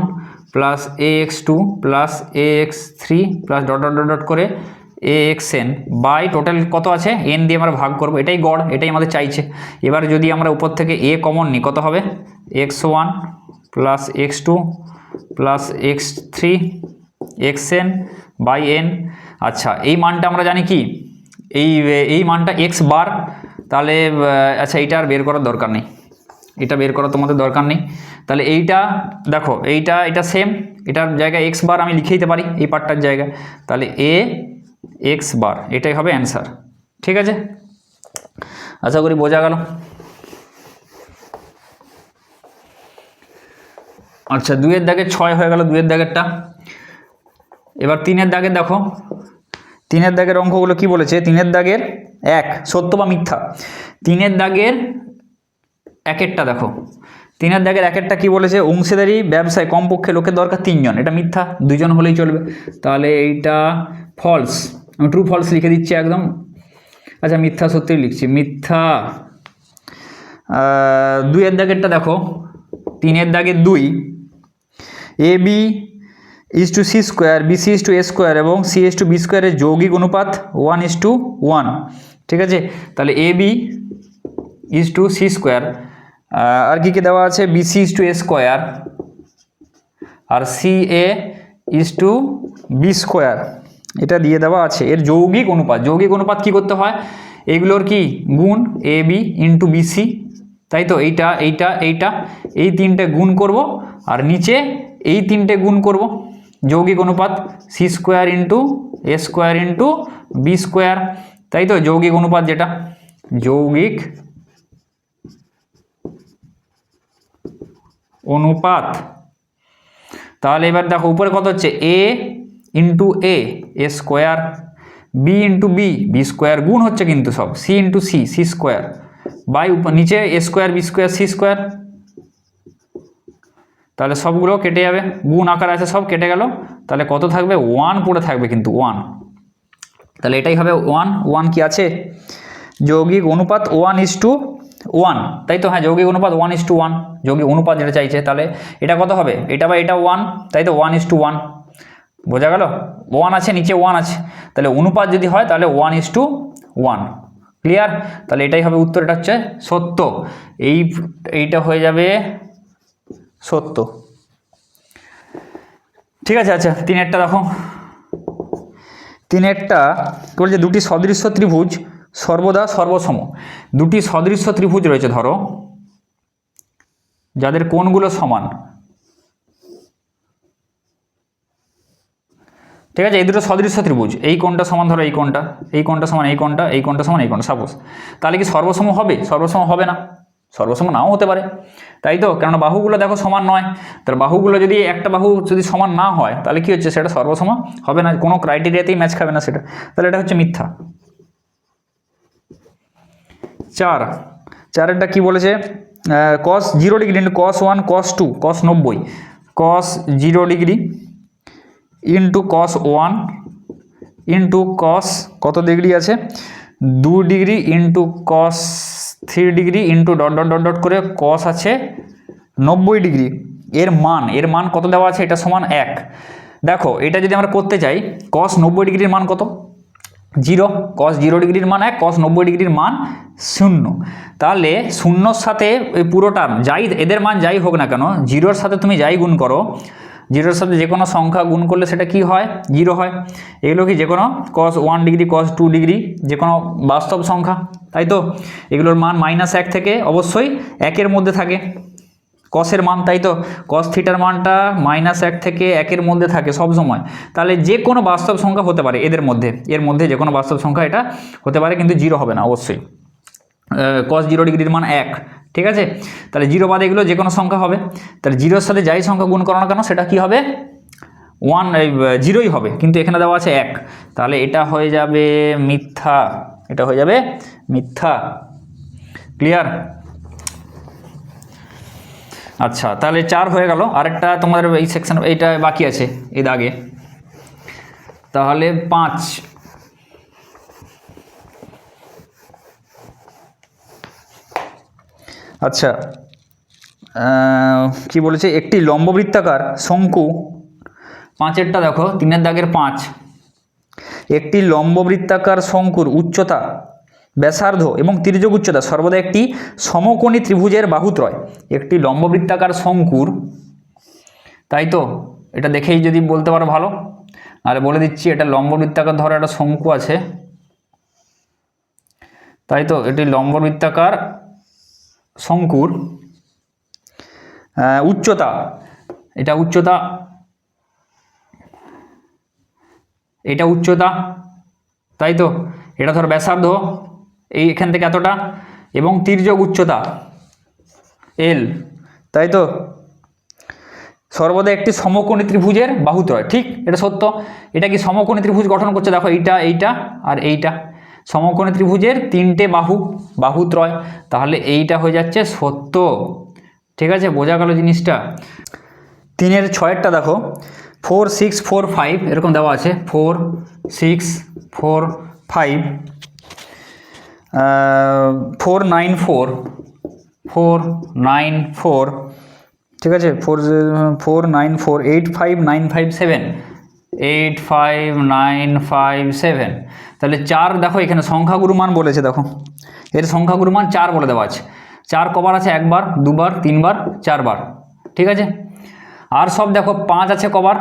plus ax2 plus ax3 plus dot করে axn বাই টোটাল কত আছে n দিয়ে আমরা ভাগ করব, এটাই গড়, এটাই আমাদের চাইছে। এবার যদি আমরা উপর থেকে a কমন নিই কত হবে, x1 plus x2 plus x3 xn by n। আচ্ছা, এই মানটা আমরা জানি কি, এই মানটা x বার। তাহলে আচ্ছা, এইটা আর বের করার দরকার নেই, এটা বের করার তোমাদের দরকার নেই। তাহলে এইটা দেখো, এটা সেম, এটার জায়গায় x বার আমি লিখে দিতে পারি এই পার্টটার জায়গায়। তাহলে a x বার, এটাই হবে অ্যান্সার। ঠিক আছে, আশা করি বোঝা গেল। আচ্ছা, 2-এর দাগে 6 হয়ে গেল, 2-এর দাগেরটা। এবার 3-এর দাগে দেখো, 3-এর দাগের অঙ্কগুলো কি বলেছে, 3-এর দাগের 1 সত্য বা মিথ্যা। 3-এর দাগের 1-এরটা দেখো, 3-এর দাগের 1-এরটা কি বলেছে, অংশীদারি ব্যবসায় কমপক্ষে লোকের দরকার 3 জন, এটা মিথ্যা, 2 জন হলেই চলবে। তাহলে এইটা ফলস, আমি ট্রু ফলস লিখে দিচ্ছি একদম। আচ্ছা, মিথ্যা সত্যি লিখছি, মিথ্যা। 2-এর দাগেরটা দেখো, 3-এর দাগের 2, ab is to c square, bc is to a square এবং c is to b স্কোয়ারের যৌগিক অনুপাত 1:1। ঠিক আছে, তাহলে ab is to c square, আর কি কি দেওয়া আছে, bc is to a square আর ca is to b square, এটা দিয়ে দেওয়া আছে। এর যৌগিক অনুপাত, যৌগিক অনুপাত কি করতে হয়, এগুলোর কি গুণ ab ইন্টু bc তাই তো এইটা এইটা এইটা এই তিনটে গুণ করব, আর নিচে এই তিনটে গুণ করব, যৌগিক অনুপাত C square into a square into b square, তাই তো যৌগিক অনুপাত, যেটা যৌগিক অনুপাত। তাহলে এবার দেখো উপরে কত হচ্ছে, a into a square, b into b square, গুণ হচ্ছে কিন্তু সব, c into c square, by নিচে a square b square c square. তাহলে সবগুলো কেটে যাবে, গুণ আকার আছে সব কেটে গেল, তাহলে কত থাকবে, 1 পড়ে থাকবে কিন্তু 1। তাহলে এটাই হবে 1 কি আছে, যৌগিক অনুপাত 1:1, তাই তো, হ্যাঁ যৌগিক অনুপাত 1:1, যৌগিক অনুপাত যেটা চাইছে। তাহলে এটা কত হবে, এটা বা এটা 1, তাই তো 1:1, বোঝা গেল, 1 আছে নিচে 1 আছে, তাহলে অনুপাত যদি হয় তাহলে 1:1, ক্লিয়ার। তাহলে এটাই হবে উত্তর, এটা হচ্ছে সত্য, এইটা হয়ে যাবে সত্য, ঠিক আছে। আচ্ছা 3-এরটা দেখো, 3-এরটা বলছে দুটি সদৃশ্য ত্রিভুজ সর্বদা সর্বসম। দুটি সদৃশ্য ত্রিভুজ রয়েছে ধরো, যাদের কোণগুলো সমান, ঠিক আছে, এই দুটো সদৃশ্য ত্রিভুজ, এই কোণটা সমান ধরো এই কোণটা, এই কোণটা সমান এই কোণটা, এই কোণটা সমান এই কোণটা, সাপোজ, তাহলে কি সর্বসম হবে, সর্বসম হবে না, সর্বসম নাও হতে পারে, তাই তো, কেননা বাহুগুলো দেখো সমান নয়, তাহলে বাহুগুলো যদি একটা বাহু যদি সমান না হয় তাহলে কি হচ্ছে, সেটা সর্বসম হবে না, কোনো ক্রাইটেরিয়াতেই ম্যাচ খাবে না সেটা, তাহলে এটা হচ্ছে মিথ্যা। 4-এরটা কি বলেছে, cos 0 degree into cos 1 cos 2 cos 90, cos 0 degree into cos 1 into cos কত ডিগ্রি আছে 2 degree into cos 3 degree into dot dot dot dot করে cos আছে 90 ডিগ্রি, এর মান কত দেওয়া আছে, এটা সমান 1। দেখো এটা যদি আমরা করতে চাই, cos 90 ডিগ্রির মান কত, 0, cos 0 ডিগ্রির মান 1, cos 90 ডিগ্রির মান 0, তাহলে শূন্যর সাথে ওই পুরোটা যাই এদের মান যাই হোক না কেন, 0-র সাথে তুমি যাই গুণ করো, 0-র সাথে যে কোনো সংখ্যা গুণ করলে সেটা কি হয়, 0 হয়। এগুলো কি যে কোনো cos 1 ডিগ্রি cos 2 ডিগ্রি যে কোনো বাস্তব সংখ্যা, তাই তো, এগুলোর মান -1 থেকে অবশ্যই 1-এর মধ্যে থাকে, কসের মান, তাই তো, cos থিটার মানটা -1 থেকে 1-এর মধ্যে থাকে সব সময়, তাহলে যে কোনো বাস্তব সংখ্যা হতে পারে এর মধ্যে যে কোনো বাস্তব সংখ্যা এটা হতে পারে, কিন্তু 0 হবে না অবশ্যই, cos 0 ডিগ্রির মান 1, ঠিক আছে, তাহলে 0 বাদে এগুলো যে কোনো সংখ্যা হবে, তাহলে 0-এর সাথে যাই সংখ্যা গুণ করো না কেন সেটা কি হবে, 0ই হবে, কিন্তু এখানে দেওয়া আছে 1, তাহলে এটা হয়ে যাবে মিথ্যা, এটা হয়ে যাবে মিথ্যা, ক্লিয়ার। আচ্ছা তাহলে 4 হয়ে গেল, আরেকটা তোমাদের এই সেকশন এইটা বাকি আছে এই দাগে, তাহলে 5, আচ্ছা কি বলেছে, একটি লম্ববৃত্তাকার শঙ্কু, 5-এরটা দেখো 3-এর দাগের 5, একটি লম্ববৃত্তাকার শঙ্কুর উচ্চতা, ব্যাসার্ধ এবং তির্যক উচ্চতা সর্বদা একটি সমকোণী ত্রিভুজের বাহুত্রয়। একটি লম্ববৃত্তাকার শঙ্কুর, তাই তো, এটা দেখেই যদি বলতে পারো ভালো, আর বলে দিচ্ছি এটা লম্ববৃত্তাকার, ধরো একটা শঙ্কু আছে, তাই তো, এটি লম্ববৃত্তাকার শঙ্কুর উচ্চতা, এটা উচ্চতা, তাই তো, এটা ধর ব্যাসার্ধ এইখান থেকে এতটা, এবং তির্যক উচ্চতা L, তাই তো, সর্বদা একটি সমকোণী ত্রিভুজের বাহুত্রয়, ঠিক, এটা সত্য। এটা কি সমকোণী ত্রিভুজ গঠন করছে, দেখো এইটা আর এইটা, সমকোণী ত্রিভুজের 3টে বাহুত্রয়, তাহলে এইটা হয়ে যাচ্ছে সত্য, ঠিক আছে, বোঝা গেল জিনিসটা। 3-এর 6-এরটা দেখো, 4 6 4 5 এরকম দেওয়া আছে, 4 6 4 5, 4 9 4 4 9 4, ঠিক আছে, 4 9 4 8 5 9 5 7 8 5 9 5 7, তাহলে 4 দেখো এখানে সংখ্যাগুরু মান বলেছে, দেখো এর সংখ্যাগুরু মান 4 বলে দেওয়া আছে, 4 কবার আছে, 1 বার 2 বার 3 বার 4 বার, ঠিক আছে, আর সব দেখো 5 আছে কবার,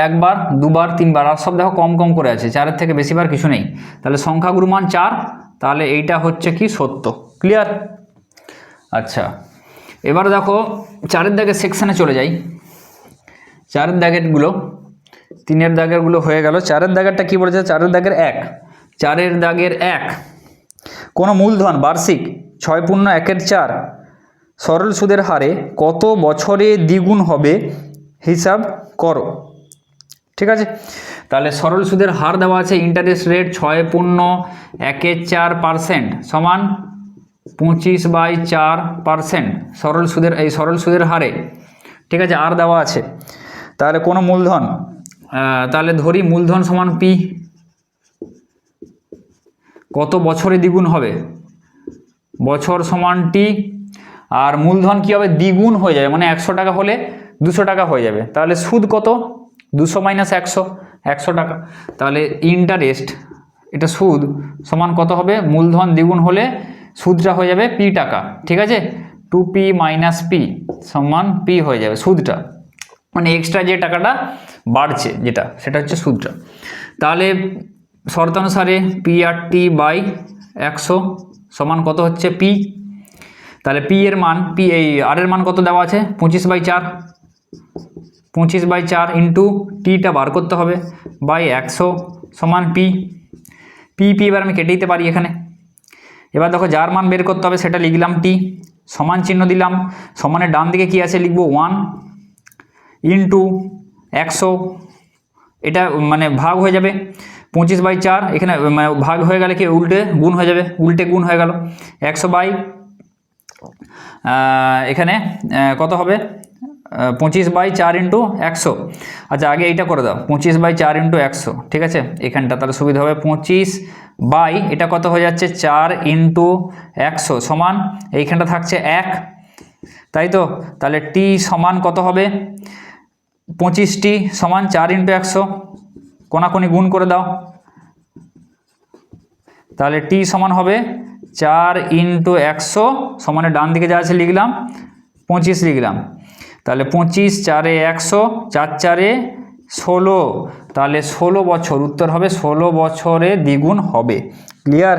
1 বার 2 বার 3 বার, আর সব দেখো কম কম করে আছে, 4-এর থেকে বেশি বার কিছু নেই, তাহলে সংখ্যাগুরু মান 4, তাহলে এইটা হচ্ছে কি সত্য, ক্লিয়ার। আচ্ছা, এবার দেখো 4-এর দাগের সেকশানে চলে যাই। 4-এর দাগেরগুলো, 3-এর দাগেরগুলো হয়ে গেল। 4-এর দাগেরটা কী বলেছে? 4-এর দাগের 1, 4-এর দাগের 1, কোনো মূলধন বার্ষিক 6/1/4 সরল সুদের হারে কত বছরে দ্বিগুণ হবে হিসাব করো। ঠিক আছে, তাহলে সরল সুদের হার দেওয়া আছে, ইন্টারেস্ট রেট 6/1/4% সমান 25/4% সরল সুদের, এই সরল সুদের হারে। ঠিক আছে, আর দেওয়া আছে। তাহলে কোনো মূলধন, তাহলে ধরি মূলধন সমান পি, কত বছরে দ্বিগুণ হবে? বছর সমান টি, আর মূলধন কী হবে? দ্বিগুণ হয়ে যাবে, মানে 100 টাকা হলে 200 টাকা হয়ে যাবে। তাহলে সুদ কত? 200 - 100, 100 টাকা। তাহলে ইন্টারেস্ট, এটা সুদ সমান কত হবে? মূলধন দ্বিগুণ হলে সুদটা হয়ে যাবে পি টাকা। ঠিক আছে, 2p - p সমান পি হয়ে যাবে সুদটা, মানে এক্সট্রা যে টাকাটা বাড়ছে যেটা, সেটা হচ্ছে সুদটা। তাহলে শর্তানুসারে P/T/100 সমান কত হচ্ছে? পি। তাহলে পি এর মান, পি এই আর এর মান কত দেওয়া আছে? 25/4, 25/4 ইন্টু টিটা বার করতে হবে বাই 100 সমান পি। পি এবার আমি কেটে দিতে পারি এখানে। এবার দেখো যার মান বের করতে হবে সেটা লিখলাম টি, সমান চিহ্ন দিলাম, সমানের ডান দিকে কি আছে লিখবো 1 ইন্টু 100, এটা মানে ভাগ হয়ে যাবে 25/4, এখানে ভাগ হয়ে গেলে কি উল্টে গুণ হয়ে যাবে, উল্টে গুণ হয়ে গেল 100 বাই এখানে কত হবে? 25/4 ইন্টু 100। আচ্ছা, আগে এইটা করে দাও, 25/4 ইন্টু 100। ঠিক আছে, এখানটা তাহলে সুবিধা হবে 25 বাই এটা কত হয়ে যাচ্ছে? 4 ইন্টু 100 সমান এইখানটা থাকছে 1, তাই তো? তাহলে টি সমান কত হবে? 25টি সমান 4 ইন্টু 100, কোনাকুনি গুণ করে দাও। তাহলে টি সমান হবে 4 ইন্টু 100 সমানে ডান দিকে যা আছে লিখলাম 25 লিখলাম। তাহলে 25 4 100, 4 4 16, তাহলে 16 বছর, উত্তর হবে 16 বছরে দ্বিগুণ হবে। ক্লিয়ার?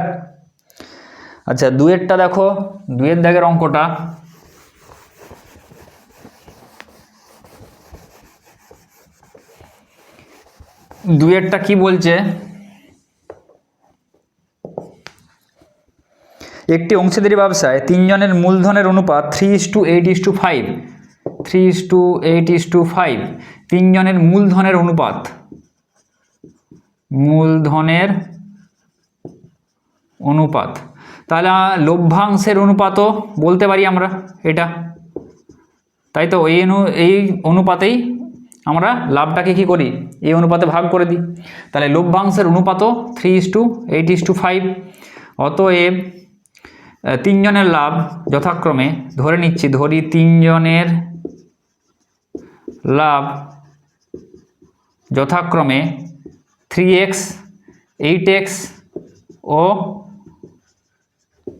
আচ্ছা, 2-এরটা দেখো, 2-এর দাগের অঙ্কটা। দুইয়েরটা কি বলছে? একটি অংশীদারি ব্যবসায় 3 জনের মূলধনের অনুপাত 3:8:5, 3:8:5, 3 জনের মূলধনের অনুপাত, মূলধনের অনুপাত। তাহলে লভ্যাংশের অনুপাতও বলতে পারি আমরা এটা, তাই তো? এই অনুপাতেই আমরা লাভটাকে কি করি? এই অনুপাতে ভাগ করে দিই। তাহলে লভ্যাংশের অনুপাতও 3:8:5। অতএব 3 জনের লাভ যথাক্রমে, ধরে নিচ্ছি, ধরি 3 জনের লাভ যথাক্রমে 3x, 8x ও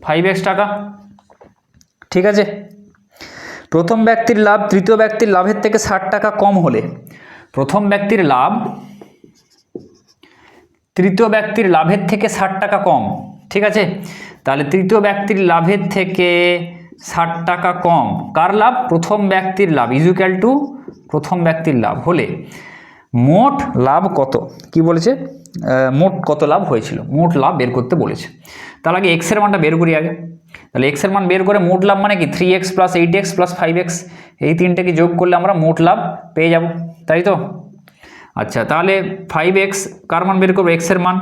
5x টাকা। ঠিক আছে, প্রথম ব্যক্তির লাভ তৃতীয় ব্যক্তির লাভের থেকে 60 টাকা কম হলে, প্রথম ব্যক্তির লাভ তৃতীয় ব্যক্তির লাভের থেকে 60 টাকা কম। ঠিক আছে, তাহলে তৃতীয় ব্যক্তির লাভের থেকে 60 টাকা কম, কার লাভ? প্রথম ব্যক্তির লাভ ইকুয়াল টু প্রথম ব্যক্তির লাভ হলে মোট লাভ কত? কি বলেছে? মোট কত লাভ হয়েছিল, মোট লাভ বের করতে বলেছে। তার আগে এক্সের মানটা বের করি আগে। তাহলে এক্সের মান বের করে মোট লাভ মানে কি? 3x + 8x + 5x, এই তিনটাকে যোগ করলে আমরা মোট লাভ পেয়ে যাব, তাই তো? আচ্ছা, তাহলে 5x কার মান বের করবো? এক্সের মান,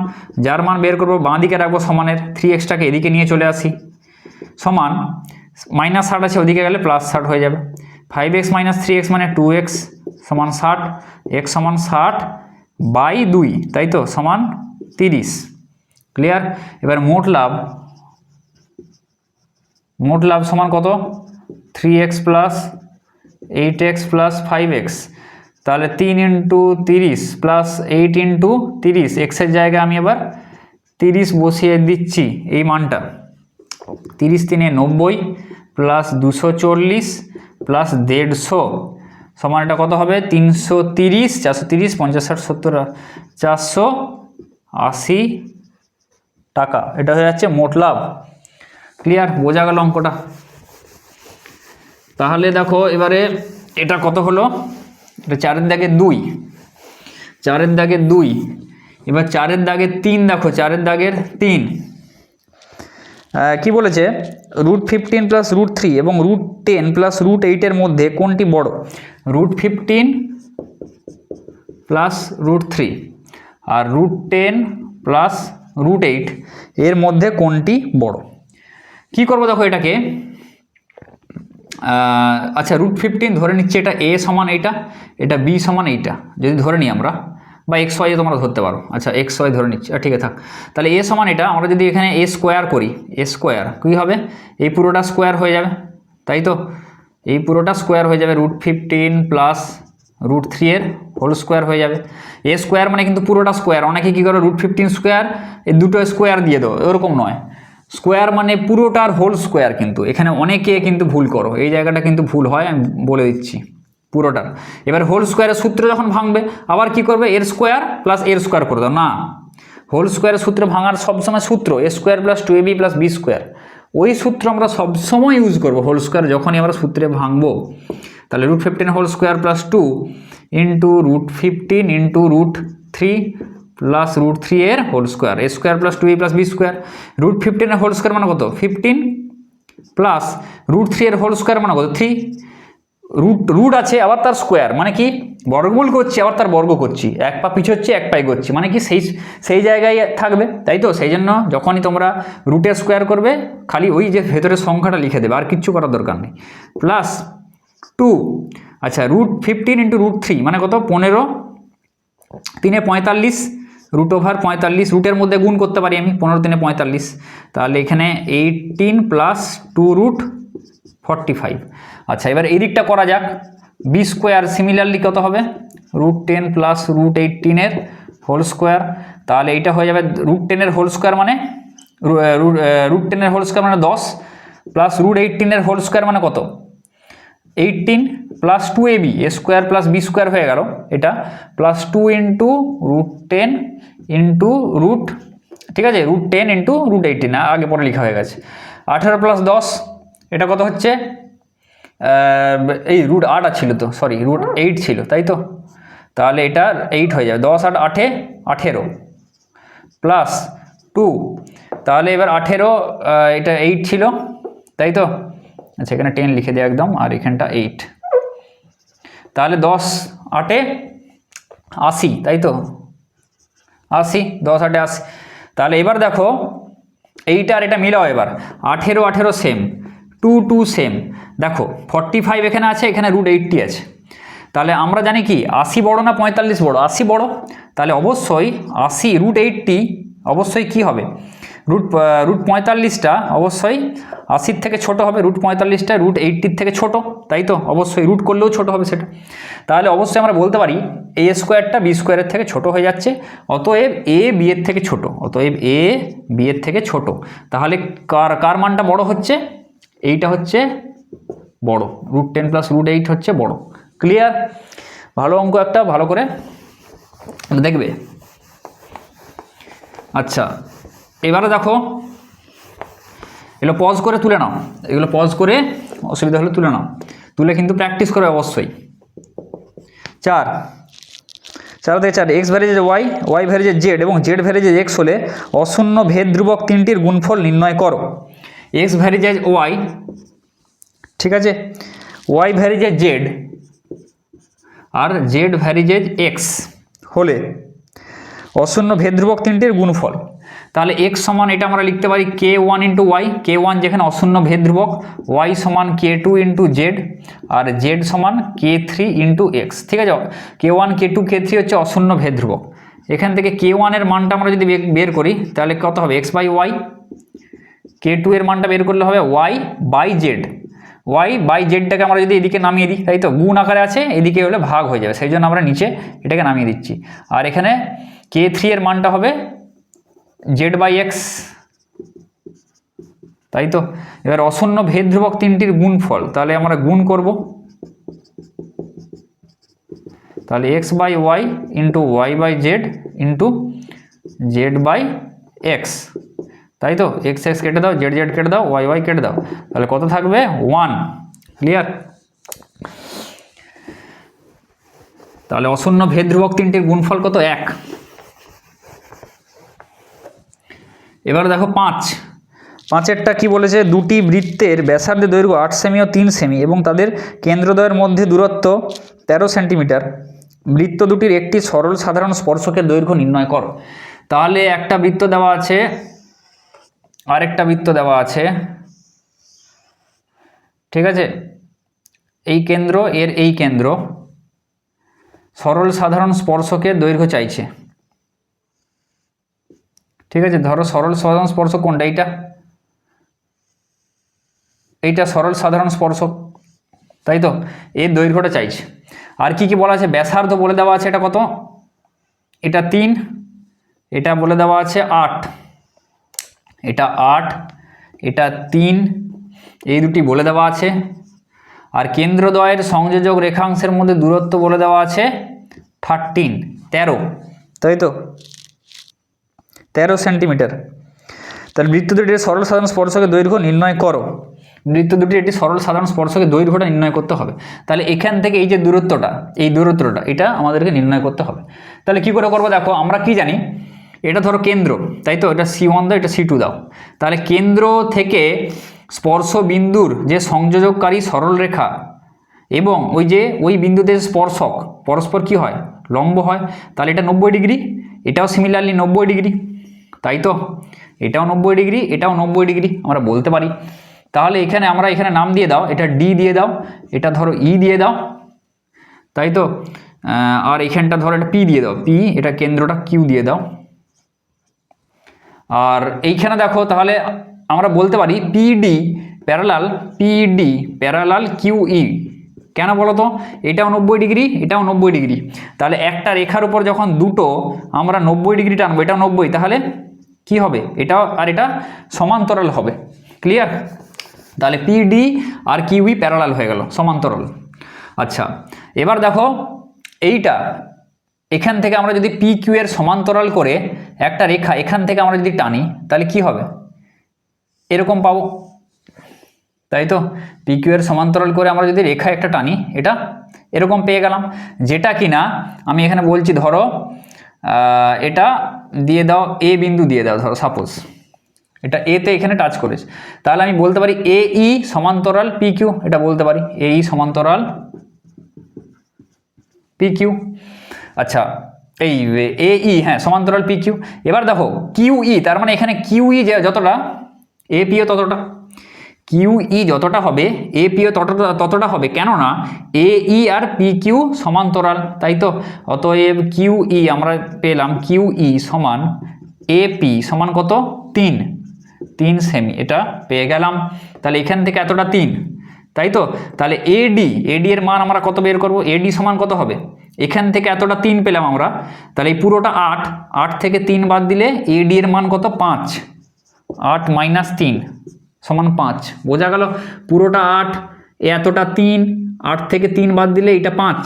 যার মান বের করবো বাঁ দিকে রাখবো সমানের, 3xটাকে এদিকে নিয়ে চলে আসি, সমান -60 আছে ওদিকে গেলে +60 হয়ে যাবে। 5x - 3x মানে 2x সমান 60, x সমান 60/2, তাই তো? সমান 30। ক্লিয়ার? এবার মোট লাভ, মোট লাভ সমান কত? 3x + 8x + 5x, তাহলে 3 × 30 + 8 × 30, এক্সের জায়গায় আমি এবার 30 বসিয়ে দিচ্ছি এই মানটা। 30 × 3 = 90 + 240 + 150 সমান এটা কত হবে? 330, 430, 50, 60, 70, 480 টাকা। এটা হয়ে যাচ্ছে মোট লাভ। ক্লিয়ার? বোঝা গেল অঙ্কটা? তাহলে দেখো এবারে এটা কত হলো, এটা 4-এর দাগে 2, 4-এর দাগে 2, এবার 4-এর দাগের 3 দেখো, 4-এর দাগের 3 কি বলেছে, √15 প্লাস √3 এবং √10 প্লাস √8 মধ্যে কোনটি বড়? √15 প্লাস √3 আর √10 প্লাস √8 এর মধ্যে কোনটি বড়? কি করব দেখো এটাকে, আচ্ছা √15 ধরে নিচ্ছি এটা a সমান এইটা, এটা b সমান এইটা, যদি ধরে নিই আমরা, বা xy তোমরা ধরতে পারো, আচ্ছা xy ধরে নিচ্ছি, ঠিক আছে থাক। তাহলে a সমান এটা, আমরা যদি এখানে a স্কোয়ার করি, a স্কোয়ার কী হবে, এই পুরোটা স্কোয়ার হয়ে যাবে, তাই তো, এই পুরোটা স্কোয়ার হয়ে যাবে, √15 প্লাস √3 এর হোল স্কোয়ার হয়ে যাবে। a স্কোয়ার মানে কিন্তু পুরোটা স্কোয়ার, অনেকে কী করে √15 স্কোয়ার এই দুটো স্কোয়ার দিয়ে দাও, এরকম নয়, স্কোয়ার মানে পুরোটার হোল স্কোয়ার, কিন্তু এখানে অনেকে কিন্তু ভুল করো, এই জায়গাটা কিন্তু ভুল হয়, আমি বলে দিচ্ছি পুরোটার। এবার হোল স্কোয়ারের সূত্র যখন ভাঙবে আবার কি করবে, এর স্কোয়ার প্লাস এর স্কোয়ার করে দাও, না হোল স্কোয়ারের সূত্র ভাঙার সবসময় সূত্র a square plus 2ab plus b square, ওই সূত্র আমরা সবসময় ইউজ করবো হোল স্কোয়ার যখনই আমরা সূত্রে ভাঙবো। তাহলে √15 whole square plus 2 into √15 into √3 plus √3 এর whole square, a square plus 2a plus b square, √15 এর হোল স্কোয়ার মানে কত 15 প্লাস √3 এর হোল স্কোয়ার মানে কত 3, রুট আছে আবার তার স্কোয়ার, মানে কি বর্গমূল করছি আবার তার বর্গ করছি, এক পা পিছোচ্ছি এক পাই করছি, মানে কি সেই জায়গায় থাকবে, তাই তো। সেই জন্য যখনই তোমরা রুটের স্কোয়ার করবে খালি ওই যে ভেতরের সংখ্যাটা লিখে দেবে, আর কিচ্ছু করার দরকার নেই, প্লাস 2, আচ্ছা √15 ইন্টু √3 মানে কত 15, 3 45, √45, রুটের মধ্যে গুণ করতে পারি আমি, 15 3 45, তাহলে এখানে 18 প্লাস 2√45। আচ্ছা এবার এই দিকটা করা যাক, b স্কোয়ার সিমিলারলি কত হবে, √10 প্লাস √18 এর হোল স্কোয়ার, তাহলে এইটা হয়ে যাবে √10 এর হোল স্কোয়ার মানে √10 এর হোল স্কোয়ার মানে 10 প্লাস √18 এর হোল স্কোয়ার মানে কত 18 plus 2ab, a square plus b square হয়ে গেল এটা, প্লাস 2 ইন্টু √10 ইন্টু ঠিক আছে √10 ইন্টু √18, আগে পরে লেখা হয়ে গেছে, 18 প্লাস 10 এটা কত হচ্ছে, এই √8 ছিল তো, সরি √8 ছিল, তাই তো, তাহলে এটা 8 হয়ে যাবে, 10 8 8 18 প্লাস 2, তাহলে এবার 18 এটা 8 ছিল, তাই তো, আচ্ছা এখানে 10 লিখে দেয় একদম, আর এখানটা 8, তাহলে 10 8 80, তাই তো 80, 10 8 80, তাহলে এবার দেখো এইটা আর এটা মিলাও, এবার 18 18 সেম, 2 2 সেম, দেখো 45 এখানে আছে, এখানে √80 আছে, তাহলে আমরা জানি কি 80 বড় না 45 বড়, 80 বড়, তাহলে অবশ্যই 80 √80 অবশ্যই কি হবে, √45টা অবশ্যই 80 থেকে ছোট হবে, √45টা √80 থেকে ছোট, তাই তো, অবশ্যই রুট করলেও ছোট হবে সেটা, তাহলে অবশ্যই আমরা বলতে পারি a স্কোয়ারটা b স্কোয়ারের থেকে ছোট হয়ে যাচ্ছে, অতএব a b এর থেকে ছোট, অতএব a b এর থেকে ছোট, তাহলে কার মানটা বড় হচ্ছে, এইটা হচ্ছে বড়, √10 প্লাস √8 হচ্ছে বড়। ক্লিয়ার? ভালো অঙ্ক একটা, ভালো করে দেখবে। আচ্ছা এবারে দেখো, এগুলো পজ করে তুলে নাও, এগুলো পজ করে অসুবিধা হলে তুলে নাও, তুলে কিন্তু প্র্যাকটিস করবে অবশ্যই। 4 থেকে 4 এক্স ভ্যারিজেজ ওয়াই, ওয়াই ভ্যারিজেজ জেড এবং জেড ভ্যারিজেজ এক্স হলে অশূন্য ভেদ ধ্রুবক তিনটির গুণফল নির্ণয় করো। এক্স ভ্যারিজেজ ওয়াই, ঠিক আছে, ওয়াই ভ্যারিজেজ জেড আর জেড ভ্যারিজেজ এক্স হলে অশূন্য ভেদ ধ্রুবক তিনটির গুণফল, তাহলে এক্স সমান এটা আমরা লিখতে পারি k1 ইন্টু ওয়াই, k1 যেখানে অশূন্য ভেদ ধ্রুবক, ওয়াই সমান k2 ইন্টু জেড, আর জেড সমান k3 ইন্টু এক্স, ঠিক আছে, k1 k2 k3 হচ্ছে অশূন্য ভেদ ধ্রুবক, এখান থেকে k1 এর মানটা আমরা যদি বের করি তাহলে কত হবে x বাই ওয়াই, k2 এর মানটা বের করলে হবে y by z, y by জেডটাকে আমরা যদি এদিকে নামিয়ে দিই, তাই তো, গুণ আকারে আছে, এদিকে হলে ভাগ হয়ে যাবে, সেই জন্য আমরা নিচে এটাকে নামিয়ে দিচ্ছি, আর এখানে k3 এর মানটা হবে জেড বাই এক্স, তাই তো। এবার অশূন্য ভেদ ধ্রুবক তিনটির গুণফল, তাহলে আমরা গুণ করব, তাহলে x by y into y by z into z by x, তাই তো, এক্স এক্স কেটে দাও, জেড জেড কেটে দাও, ওয়াই ওয়াই কেটে দাও, তাহলে কত থাকবে 1। ক্লিয়ার? তাহলে অশূন্য ভেদ ধ্রুবক তিনটির গুণফল কত? 1। এবার দেখো 5-এরটা কি বলেছে? দুটি বৃত্তের ব্যাসার্ধের দৈর্ঘ্য 8 সেমি ও 3 সেমি এবং তাদের কেন্দ্রদ্বয়ের মধ্যে দূরত্ব 13 সেন্টিমিটার। বৃত্ত দুটির একটি সরল সাধারণ স্পর্শকের দৈর্ঘ্য নির্ণয় করো। তাহলে একটা বৃত্ত দেওয়া আছে, আরেকটা বৃত্ত দেওয়া আছে, ঠিক আছে? এই কেন্দ্র, এর এই কেন্দ্র, সরল সাধারণ স্পর্শকের দৈর্ঘ্য চাইছে, ঠিক আছে? ধরো সরল সাধারণ স্পর্শক কোনটা? এইটা সরল সাধারণ স্পর্শক, তাই তো? এর দৈর্ঘ্যটা চাইছে। আর কি কি বলা আছে? ব্যাসার্ধ বলে দেওয়া আছে, এটা কত? এটা 3, এটা বলে দেওয়া আছে 8, এটা 8, এটা 3, এই দুটি বলে দেওয়া আছে। আর কেন্দ্রদ্বয়ের সংযোজক রেখাংশের মধ্যে দূরত্ব বলে দেওয়া আছে 13, তাই তো? 13 সেন্টিমিটার। তাহলে বৃত্ত দুটির সরল সাধারণ স্পর্শকের দৈর্ঘ্য নির্ণয় করো। বৃত্ত দুটির একটি সরল সাধারণ স্পর্শকের দৈর্ঘ্যটা নির্ণয় করতে হবে। তাহলে এখান থেকে এই যে দূরত্বটা, এই দূরত্বটা এটা আমাদেরকে নির্ণয় করতে হবে। তাহলে কি করে করবো? দেখো আমরা কি জানি, এটা ধরো কেন্দ্র, তাই তো? এটা C1 দাও, এটা C2 দাও। তাহলে কেন্দ্র থেকে স্পর্শ বিন্দুর যে সংযোজককারী সরল রেখা এবং ওই বিন্দুতে স্পর্শক পরস্পর কি হয়? লম্ব হয়। তাহলে এটা 90 ডিগ্রি, এটাও সিমিলারলি 90 ডিগ্রি, তাই তো? এটাও 90 ডিগ্রি, এটাও 90 ডিগ্রি আমরা বলতে পারি। তাহলে এখানে নাম দিয়ে দাও, এটা D দিয়ে দাও, এটা ধরো E দিয়ে দাও, তাই তো? আর এখানটা ধরো এটা P দিয়ে দাও, P, এটা কেন্দ্রটা Q দিয়ে দাও। আর এইখানে দেখো, তাহলে আমরা বলতে পারি PD প্যারালাল QE। কেন বলো তো? এটাও 90 ডিগ্রি, এটাও 90 ডিগ্রি। তাহলে একটা রেখার উপর যখন দুটো আমরা 90 ডিগ্রি টানবো, এটাও 90, তাহলে কি হবে? এটাও আর এটা সমান্তরাল হবে। ক্লিয়ার? তাহলে PD আর QE প্যারালাল হয়ে গেল, সমান্তরাল। আচ্ছা, এবার দেখো এইটা, এখান থেকে আমরা যদি PQ এর সমান্তরাল করে একটা রেখা এখান থেকে আমরা যদি টানি, তাহলে কি হবে? এরকম পাবো, তাই তো? PQ এর সমান্তরাল করে আমরা যদি রেখা একটা টানি, এটা এরকম পেয়ে গেলাম। যেটা কিনা আমি এখানে বলছি, ধরো এটা দিয়ে দাও, A বিন্দু দিয়ে দাও, ধরো সাপোজ এটা A তে এখানে টাচ করেছে। তাহলে আমি বলতে পারি AE সমান্তরাল PQ, এটা বলতে পারি AE সমান্তরাল PQ। আচ্ছা, এই AE, হ্যাঁ, সমান্তরাল PQ। এবার দেখো QE, তার মানে এখানে QE যতটা, APও ততটা। QE যতটা হবে, APও ততটা হবে, কেননা AE আর PQ সমান্তরাল, তাই তো? অতএব QE আমরা পেলাম, QE সমান AP সমান কত? 3 সেমি, এটা পেয়ে গেলাম। তাহলে এখান থেকে এতটা 3, তাই তো? তাহলে AD এর মান আমরা কত বের করব? AD সমান কত হবে? এখান থেকে এতটা 3 পেলাম আমরা, তাহলে এই পুরোটা 8 থেকে 3 বাদ দিলে AD এর মান কত? 5। 8 - 3 সমান 5। বোঝা গেল? পুরোটা 8, এতটা 3, 8 থেকে 3 বাদ দিলে এইটা 5।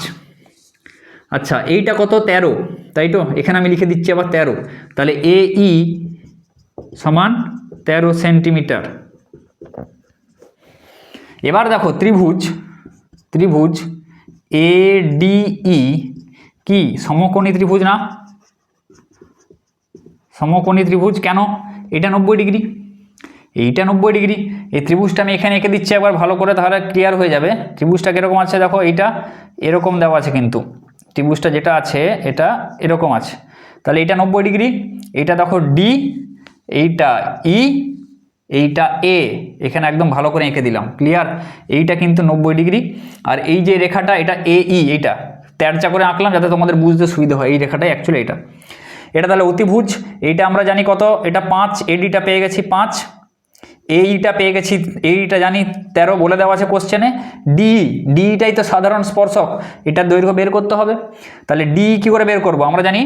আচ্ছা, এইটা কত? 13, তাই তো? এখানে আমি লিখে দিচ্ছি আবার 13। তাহলে AE সমান 13 সেন্টিমিটার। এবার দেখো ত্রিভুজ ADE কি সমকোণী ত্রিভুজ না? সমকোণী ত্রিভুজ। কেন? এটা 90 ডিগ্রি, এইটা 90 ডিগ্রি। এই ত্রিভুজটা আমি এখানে এঁকে দিচ্ছি একবার ভালো করে, তাহলে ক্লিয়ার হয়ে যাবে। ত্রিভুজটা কীরকম আছে দেখো, এইটা এরকম দেওয়া আছে, কিন্তু ত্রিভুজটা যেটা আছে এটা এরকম আছে। তাহলে এইটা 90 ডিগ্রি, এইটা দেখো D, এইটা E, এইটা A, এখানে একদম ভালো করে এঁকে দিলাম। ক্লিয়ার? এইটা কিন্তু 90 ডিগ্রি। আর এই যে রেখাটা, এটা AE, এইটা তেরচা করে আঁকলাম যাতে তোমাদের বুঝতে সুবিধা হয়। এই রেখাটাই অ্যাকচুয়ালি এটা তাহলে অতিভুজ। এইটা আমরা জানি কত, এটা 5, ADটা পেয়ে গেছি 5, AEটা পেয়ে গেছি, AEটা জানি 13 বলে দেওয়া আছে কোশ্চেনে। DEটাই তো সাধারণ স্পর্শক, এটার দৈর্ঘ্য বের করতে হবে। তাহলে DE কি করে বের করব? আমরা জানি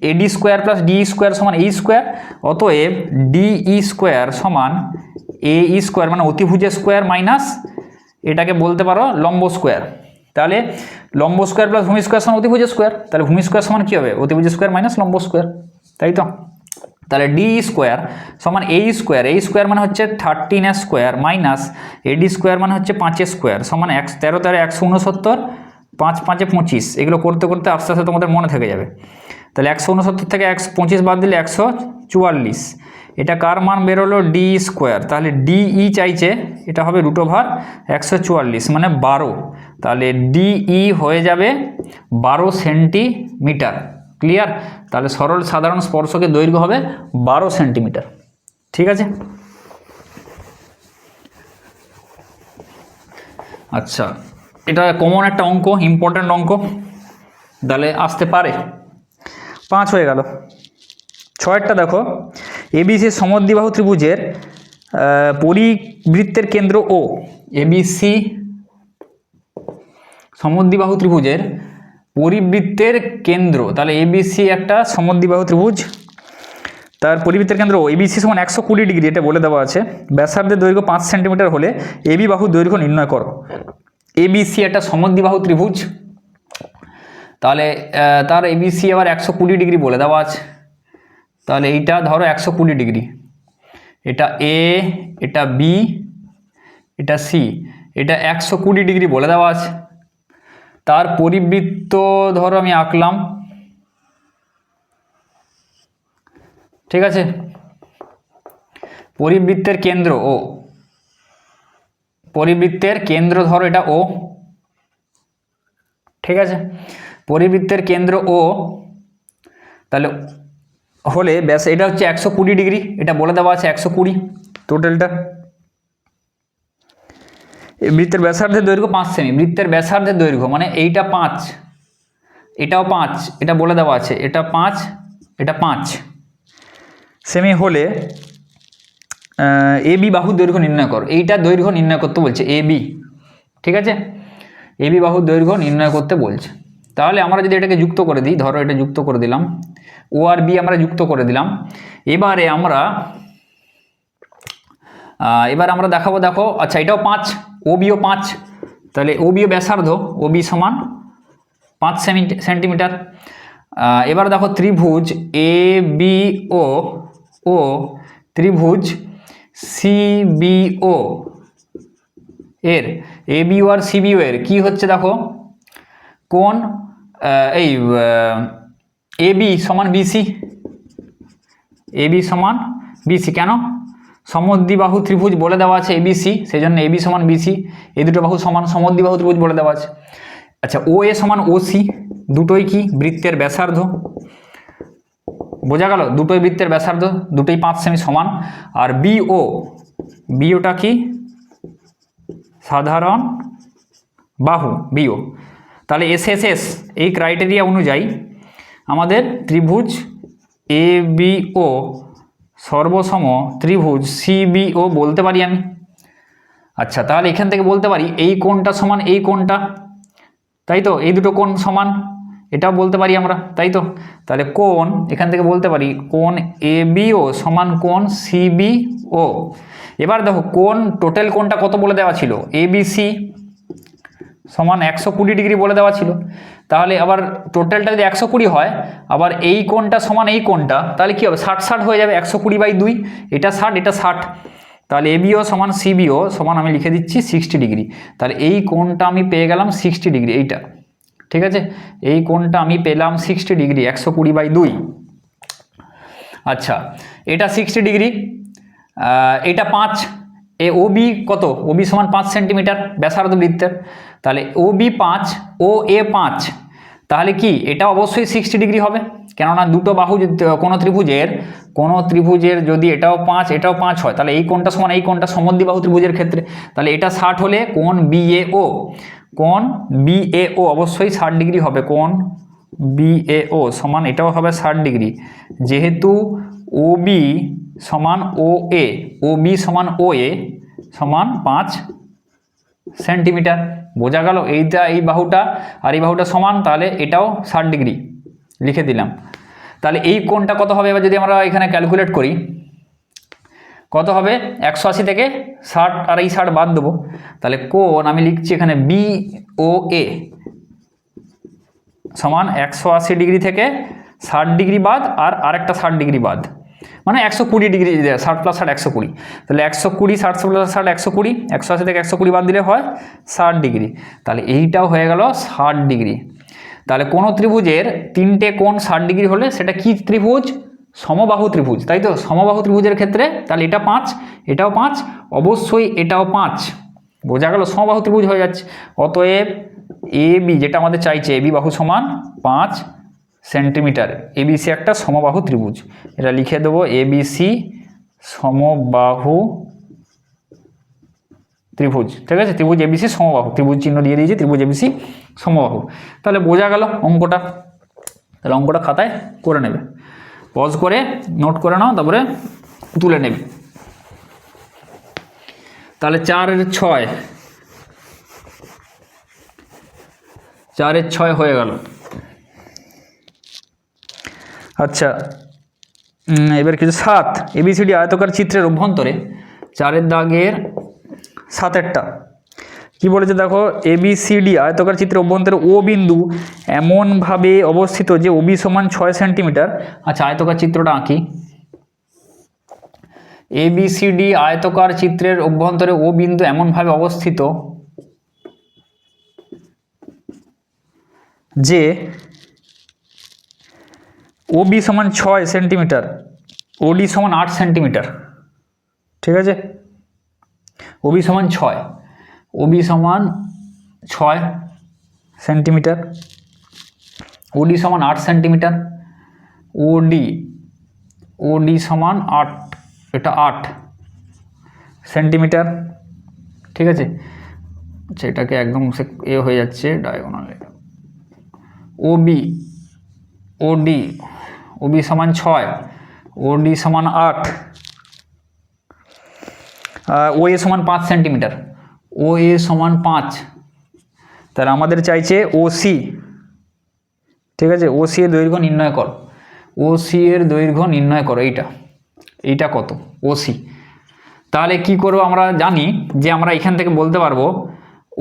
AD square plus DE square সমান AE স্কোয়ার। অতএব DE স্কোয়ার সমান AE স্কোয়ার, মানে অতিভুজের স্কোয়ার মাইনাস এটাকে বলতে পারো লম্ব স্কোয়ার। তাহলে লম্ব স্কোয়ার প্লাস ভূমি স্কোয়ার সমান অতিভুজের স্কোয়ার। তাহলে ভূমি স্কোয়ার সমান কী হবে? অতিভুজের স্কোয়ার মাইনাস লম্ব স্কোয়ার, তাই তো? তাহলে DE স্কোয়ার সমান AE স্কোয়ার। AE স্কোয়ার মানে হচ্ছে 13 স্কোয়ার মাইনাস AD স্কোয়ার মানে হচ্ছে 5 স্কোয়ার সমান 13 × 169 5 5 25, এগুলো করতে করতে আস্তে আস্তে তোমাদের মনে থেকে যাবে। তাহলে 169 থেকে 125 বাদ দিলে 144, এটা কার মান বেরোলো? D square. তাহলে ডিই চাইছে, এটা হবে √144 মানে 12, তাহলে ডিই হয়ে যাবে 12 সেন্টিমিটার। ক্লিয়ার? তাহলে সরল সাধারণ স্পর্শকের দৈর্ঘ্য হবে 12 সেন্টিমিটার। ঠিক আছে? আচ্ছা, এটা কমন একটা অঙ্ক, ইম্পর্ট্যান্ট অঙ্ক, তাহলে আসতে পারে। 5 হয়ে গেল। 6টা দেখো, এবিসি সমদ্বিবাহু ত্রিভুজের পরিবৃত্তের কেন্দ্র ও। এবিসি সমদ্বিবাহু ত্রিভুজের পরিবৃত্তের কেন্দ্র, তাহলে এবিসি একটা সমদ্বিবাহু ত্রিভুজ, তার পরিবৃত্তের কেন্দ্র এবিসি সমান 120 ডিগ্রি, এটা বলে দেওয়া আছে। ব্যাসার্ধের দৈর্ঘ্য 5 সেন্টিমিটার হলে এবি বাহুর দৈর্ঘ্য নির্ণয় করো। এবিসি একটা সমদ্বিবাহু ত্রিভুজ, তাহলে তার এবিসি আবার 120 ডিগ্রি বলে দেওয়া আছে। তাহলে এইটা ধরো 120 ডিগ্রি, এটা এ, এটা বি, এটা সি, এটা 120 ডিগ্রি বলে দেওয়া আছে। তার পরিবৃত্ত ধরো আমি আঁকলাম, ঠিক আছে? পরিবৃত্তের কেন্দ্র ও, পরিবৃত্তের কেন্দ্র ধরো এটা ও, ঠিক আছে? পরিবৃত্তের কেন্দ্র ও, তাহলে হলে ব্যাস এটা হচ্ছে 120 ডিগ্রি, এটা বলে দেওয়া আছে 120 টোটালটা। বৃত্তের ব্যাসার্ধের দৈর্ঘ্য 5 সেমি, বৃত্তের ব্যাসার্ধের দৈর্ঘ্য মানে এইটা 5, এটাও 5, এটা বলে দেওয়া আছে, এটা 5, এটা 5 সেমি হলে এবি বাহুর দৈর্ঘ্য নির্ণয় করো। এইটা দৈর্ঘ্য নির্ণয় করতে বলছে এবি, ঠিক আছে? এবি বাহুর দৈর্ঘ্য নির্ণয় করতে বলছে। তাহলে আমরা যদি এটাকে যুক্ত করে দিই, ধরো এটা যুক্ত করে দিলাম, ও আর বি আমরা যুক্ত করে দিলাম। এবারে আমরা দেখাবো, দেখো আচ্ছা এটাও 5, ও বিও 5, তাহলে ও বিও ব্যাসার্ধ, ও বি সমান 5 সেন্টিমিটার। এবার দেখো ত্রিভুজ এ বি ও ত্রিভুজ সিবিও এর, এবিও আর সিবিও এর কি হচ্ছে দেখো, কোন এই এবি সমান বিসি, এবি সমান বিসি। কেন? সমদ্বিবাহু ত্রিভুজ বলে দেওয়া আছে এবিসি, সেই জন্য এবি সমান বিসি, এই দুটো বাহু সমান, সমদ্বিবাহু ত্রিভুজ বলে দেওয়া আছে। আচ্ছা, ও এ সমান ওসি, দুটোই কি বৃত্তের ব্যাসার্ধ, বোঝা গেল? দুটোই বৃত্তের ব্যাসার্ধ, দুটোই 5 সেমি সমান। আর বিওটা কি? সাধারণ বাহু বিও। তাহলে এসএসএস এই ক্রাইটেরিয়া অনুযায়ী আমাদের ত্রিভুজ এ বিও সর্বসম ত্রিভুজ সিবিও বলতে পারি আমি। আচ্ছা, তাহলে এখান থেকে বলতে পারি এই কোণটা সমান এই কোণটা, তাই তো? এই দুটো কোণ সমান, এটাও বলতে পারি আমরা, তাই তো? তাহলে কোণ এখান থেকে বলতে পারি কোণ এবিও সমান কোণ সিবিও। এবার দেখো কোণ, টোটাল কোণটা কত বলে দেওয়া ছিল? এবিসি সমান 120 ডিগ্রি বলে দেওয়া ছিল। তাহলে আবার টোটালটা যদি 120 হয়, আবার এই কোণটা সমান এই কোণটা, তাহলে কি হবে? 60 হয়ে যাবে, 120/2, এটা 60, এটা 60। তাহলে এবিও সমান সিবিও সমান আমি লিখে দিচ্ছি 60 ডিগ্রি। তাহলে এই কোণটা আমি পেয়ে গেলাম 60 ডিগ্রি, এইটা, ঠিক আছে? এই কোণটা আমি পেলাম 60 ডিগ্রি, 120/2। আচ্ছা, এটা 60 ডিগ্রি, এটা 5, এ ওবি কত? ওবি সমান 5 সেন্টিমিটার ব্যাসার্ধ বৃত্তের, তাহলে ওবি 5, ও এ 5, তাহলে কি এটা অবশ্যই 60 ডিগ্রি হবে, কেননা দুটো বাহু কোনো ত্রিভুজের যদি এটাও 5 এটাও 5 হয়, তাহলে এই কোণটা সমান এই কোণটা সমদ্বিবাহু ত্রিভুজের ক্ষেত্রে, তাহলে এটা 60 হলে কোণ বিএও অবশ্যই 60 ডিগ্রি হবে। কোণ বিএও সমান এটাও হবে 60 ডিগ্রি, যেহেতু ওবি সমান ও এ, ওবি সমান ও এ সমান 5 সেন্টিমিটার। বোঝা গেল? এইটা এই বাহুটা আর এই বাহুটা সমান, তাহলে এটাও 60 ডিগ্রি লিখে দিলাম। তাহলে এই কোণটা কত হবে? এবার যদি আমরা এখানে ক্যালকুলেট করি, কত হবে? 180 থেকে 60 আর এই 60 বাদ দেবো, তাহলে কোণ আমি লিখছি এখানে বিওএ সমান 180 ডিগ্রি থেকে 60 ডিগ্রি বাদ আর আরেকটা 60 ডিগ্রি বাদ, মানে 120 ডিগ্রি, 60 + 60 120, তাহলে 120 60 + 60 120, 180 থেকে 120 বাদ দিলে হয় 60 ডিগ্রি। তাহলে এইটাও হয়ে গেল 60 ডিগ্রি। তাহলে কোনো ত্রিভুজের 3টে কোণ 60 ডিগ্রি হলে সেটা কি ত্রিভুজ? সমবাহু ত্রিভুজ, তাই তো? সমবাহু ত্রিভুজের ক্ষেত্রে তাহলে এটা 5, এটাও 5, অবশ্যই এটাও 5, বোঝা গেল? সমবাহু ত্রিভুজ হয়ে যাচ্ছে। অতএব এ বি, যেটা আমাদের চাইছে, এ বি বাহু সমান 5 সেন্টিমিটার, এবিসি একটা সমবাহু ত্রিভুজ। এটা লিখে দেবো, এবিসি সমবাহু ত্রিভুজ, ঠিক আছে? ত্রিভুজ এবিসি সমবাহু, ত্রিভুজ চিহ্ন দিয়ে দিয়েছি, ত্রিভুজ এবিসি সমবাহু। তাহলে বোঝা গেল অঙ্কটা। তাহলে অঙ্কটা খাতায় করে নেবে, পজ করে নোট করে নাও, তারপরে তুলে নেবে। তাহলে 4 এর 6, 4 এর 6 হয়ে গেল। আচ্ছা, এবার কিছু 7, এবিসিডি আয়তকার চিত্রের অভ্যন্তরে 4 দাগের 7 কি বলেছে দেখো, এবিসিডি আয়তকার চিত্রের অভ্যন্তরে ও বিন্দু এমনভাবে অবস্থিত যে ওবি সমান 6 সেন্টিমিটার। আচ্ছা, আয়তকার চিত্রটা আঁকি। এবিসিডি আয়তকার চিত্রের অভ্যন্তরে ও বিন্দু এমনভাবে অবস্থিত যে ওবি সমান 6 সেন্টিমিটার, ওডি সমান 8 সেন্টিমিটার, ঠিক আছে? ওবি সমান 6, ওবি সমান 6 সেন্টিমিটার, ওডি সমান 8 সেন্টিমিটার, ওডি সমান 8, এটা 8 সেন্টিমিটার, ঠিক আছে? আচ্ছা, এটাকে একদম হয়ে যাচ্ছে ডায়াগোনালে। ওবি সমান 6, ওডি সমান 8, ও এ সমান 5 সেন্টিমিটার, ও এ সমান 5। তাহলে আমাদের চাইছে ওসি, ঠিক আছে? ওসি এর দৈর্ঘ্য নির্ণয় করো, ওসি এর দৈর্ঘ্য নির্ণয় করো। এইটা কত ওসি? তাহলে কি করব, আমরা জানি যে আমরা এখান থেকে বলতে পারবো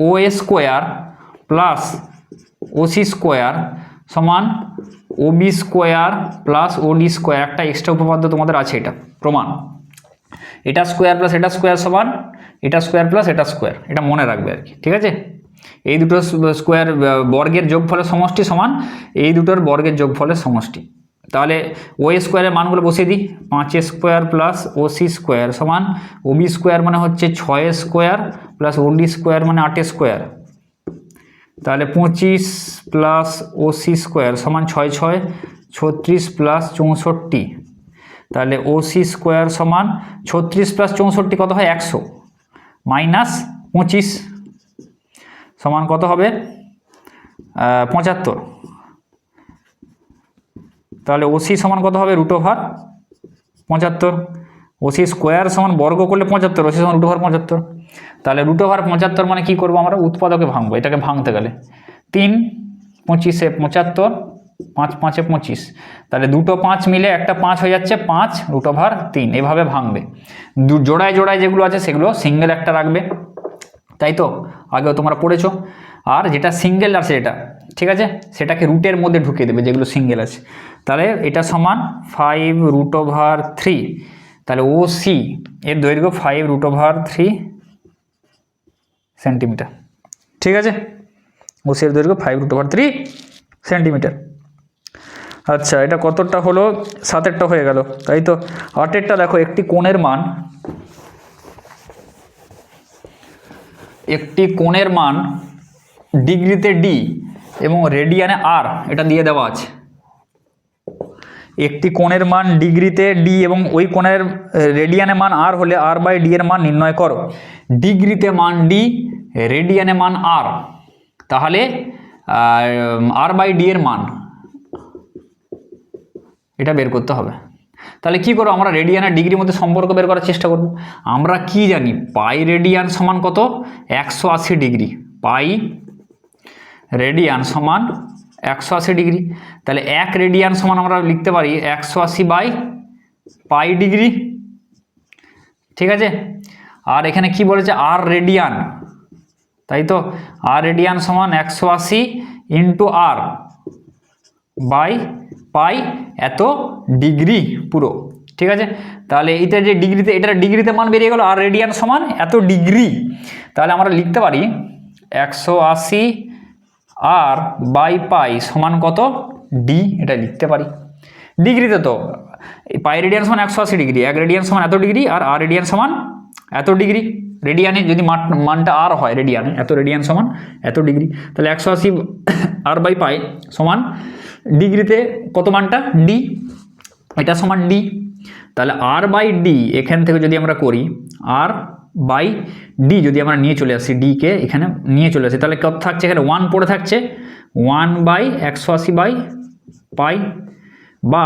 ও এ স্কোয়ার প্লাস ওসি স্কোয়ার সমান ওবি স্কোয়ার প্লাস ওডি স্কোয়ার। একটা এক্সট্রা উপপাদ্য তোমাদের আছে, এটা প্রমাণ। এটা স্কোয়ার প্লাস এটা স্কোয়ার সমান এটা স্কোয়ার প্লাস এটা স্কোয়ার, এটা মনে রাখবে আর কি, ঠিক আছে? এই দুটো স্কোয়ার বর্গের যোগফলের সমষ্টি সমান এই দুটোর বর্গের যোগফলের সমষ্টি। তাহলে ও স্কোয়ারের মানগুলো বসিয়ে দিই, 5 স্কোয়ার প্লাস ওসি স্কোয়ার সমান ওবি স্কোয়ার মানে হচ্ছে 6 স্কোয়ার প্লাস ওডি স্কোয়ার মানে 8 স্কোয়ার। তাহলে 25 প্লাস ওসি স্কোয়ার সমান 6 6 36 প্লাস 64। তাহলে ওসি স্কোয়ার সমান 36 প্লাস 64 কত হয়? 100 মাইনাস 25 সমান কত হবে? 75। তাহলে ওসি সমান কত হবে? √75। ওসি স্কোয়ার সমান বর্গ করলে 75, ওসি সমান √75। তাহলে √75 মানে কি করবো আমরা? উৎপাদকে ভাঙবো, এটাকে ভাঙতে গেলে 3 25 এ 75, 5 5 এ 25। তাহলে দুটো 5 মিলে একটা 5 হয়ে যাচ্ছে, 5 √3। এভাবে ভাঙবে। জোড়ায় জোড়ায় যেগুলো আছে সেগুলো সিঙ্গেল একটা রাখবে, তাই তো? আগেও তোমরা পড়েছো। আর যেটা সিঙ্গেল আছে এটা, ঠিক আছে, সেটাকে রুটের মধ্যে ঢুকিয়ে দেবে যেগুলো সিঙ্গেল আছে। তাহলে এটা সমান 5√3। তাহলে ওসি এর দৈর্ঘ্য 5√3 সেন্টিমিটার, ঠিক আছে? ওসি এর দৈর্ঘ্য 5√3 সেন্টিমিটার। আচ্ছা, এটা কতটা হলো? 7 হয়ে গেল, তাই তো? 8 দেখো, একটি কোণের মান ডিগ্রিতে ডি এবং রেডিয়ানে আর, এটা দিয়ে দেওয়া আছে। একটি কোণের মান ডিগ্রিতে ডি এবং ওই কোণের রেডিয়ানে মান আর হলে আর বাই ডি এর মান নির্ণয় করো। ডিগ্রিতে মান ডি, রেডিয়ানে মান আর, তাহলে আর বাই ডি এর মান এটা বের করতে হবে। তাহলে কি করবো আমরা? রেডিয়ান আর ডিগ্রির মধ্যে সম্পর্ক বের করার চেষ্টা করব। আমরা কি জানি? পাই রেডিয়ান সমান কত? 180 ডিগ্রি। পাই রেডিয়ান সমান 180 ডিগ্রি। তাহলে 1 রেডিয়ান সমান আমরা লিখতে পারি 180 বাই পাই ডিগ্রি, ঠিক আছে? আর এখানে কি বলেছে? আর রেডিয়ান, তাই তো? আর রেডিয়ান সমান 180 ইন্টু আর বাই পাই এত ডিগ্রি পুরো, ঠিক আছে, তাহলে এইটা যে ডিগ্রিতে, এটার ডিগ্রিতে মান বেরিয়ে গেল, আর রেডিয়ান সমান এত ডিগ্রি। তাহলে আমরা লিখতে পারি 180 আর বাই পাই সমান কত ডি, এটা লিখতে পারি। ডিগ্রিতে তো পাই রেডিয়ান সমান 180 ডিগ্রি, 1 রেডিয়ান সমান এত ডিগ্রি, আর আর রেডিয়ান সমান এত ডিগ্রি। রেডিয়ানে যদি মানটা আর হয় রেডিয়ানে, এত রেডিয়ান সমান এত ডিগ্রি। তাহলে 180 আর বাই পাই সমান ডিগ্রিতে কত মানটা ডি, এটা সমান ডি। তাহলে আর বাই ডি এখান থেকে যদি আমরা করি, আর বাই ডি যদি আমরা নিয়ে চলে আসি, ডিকে এখানে নিয়ে চলে আসি, তাহলে কত থাকছে এখানে 1 পড়ে থাকছে, 1 বাই 180 বাই পাই, বা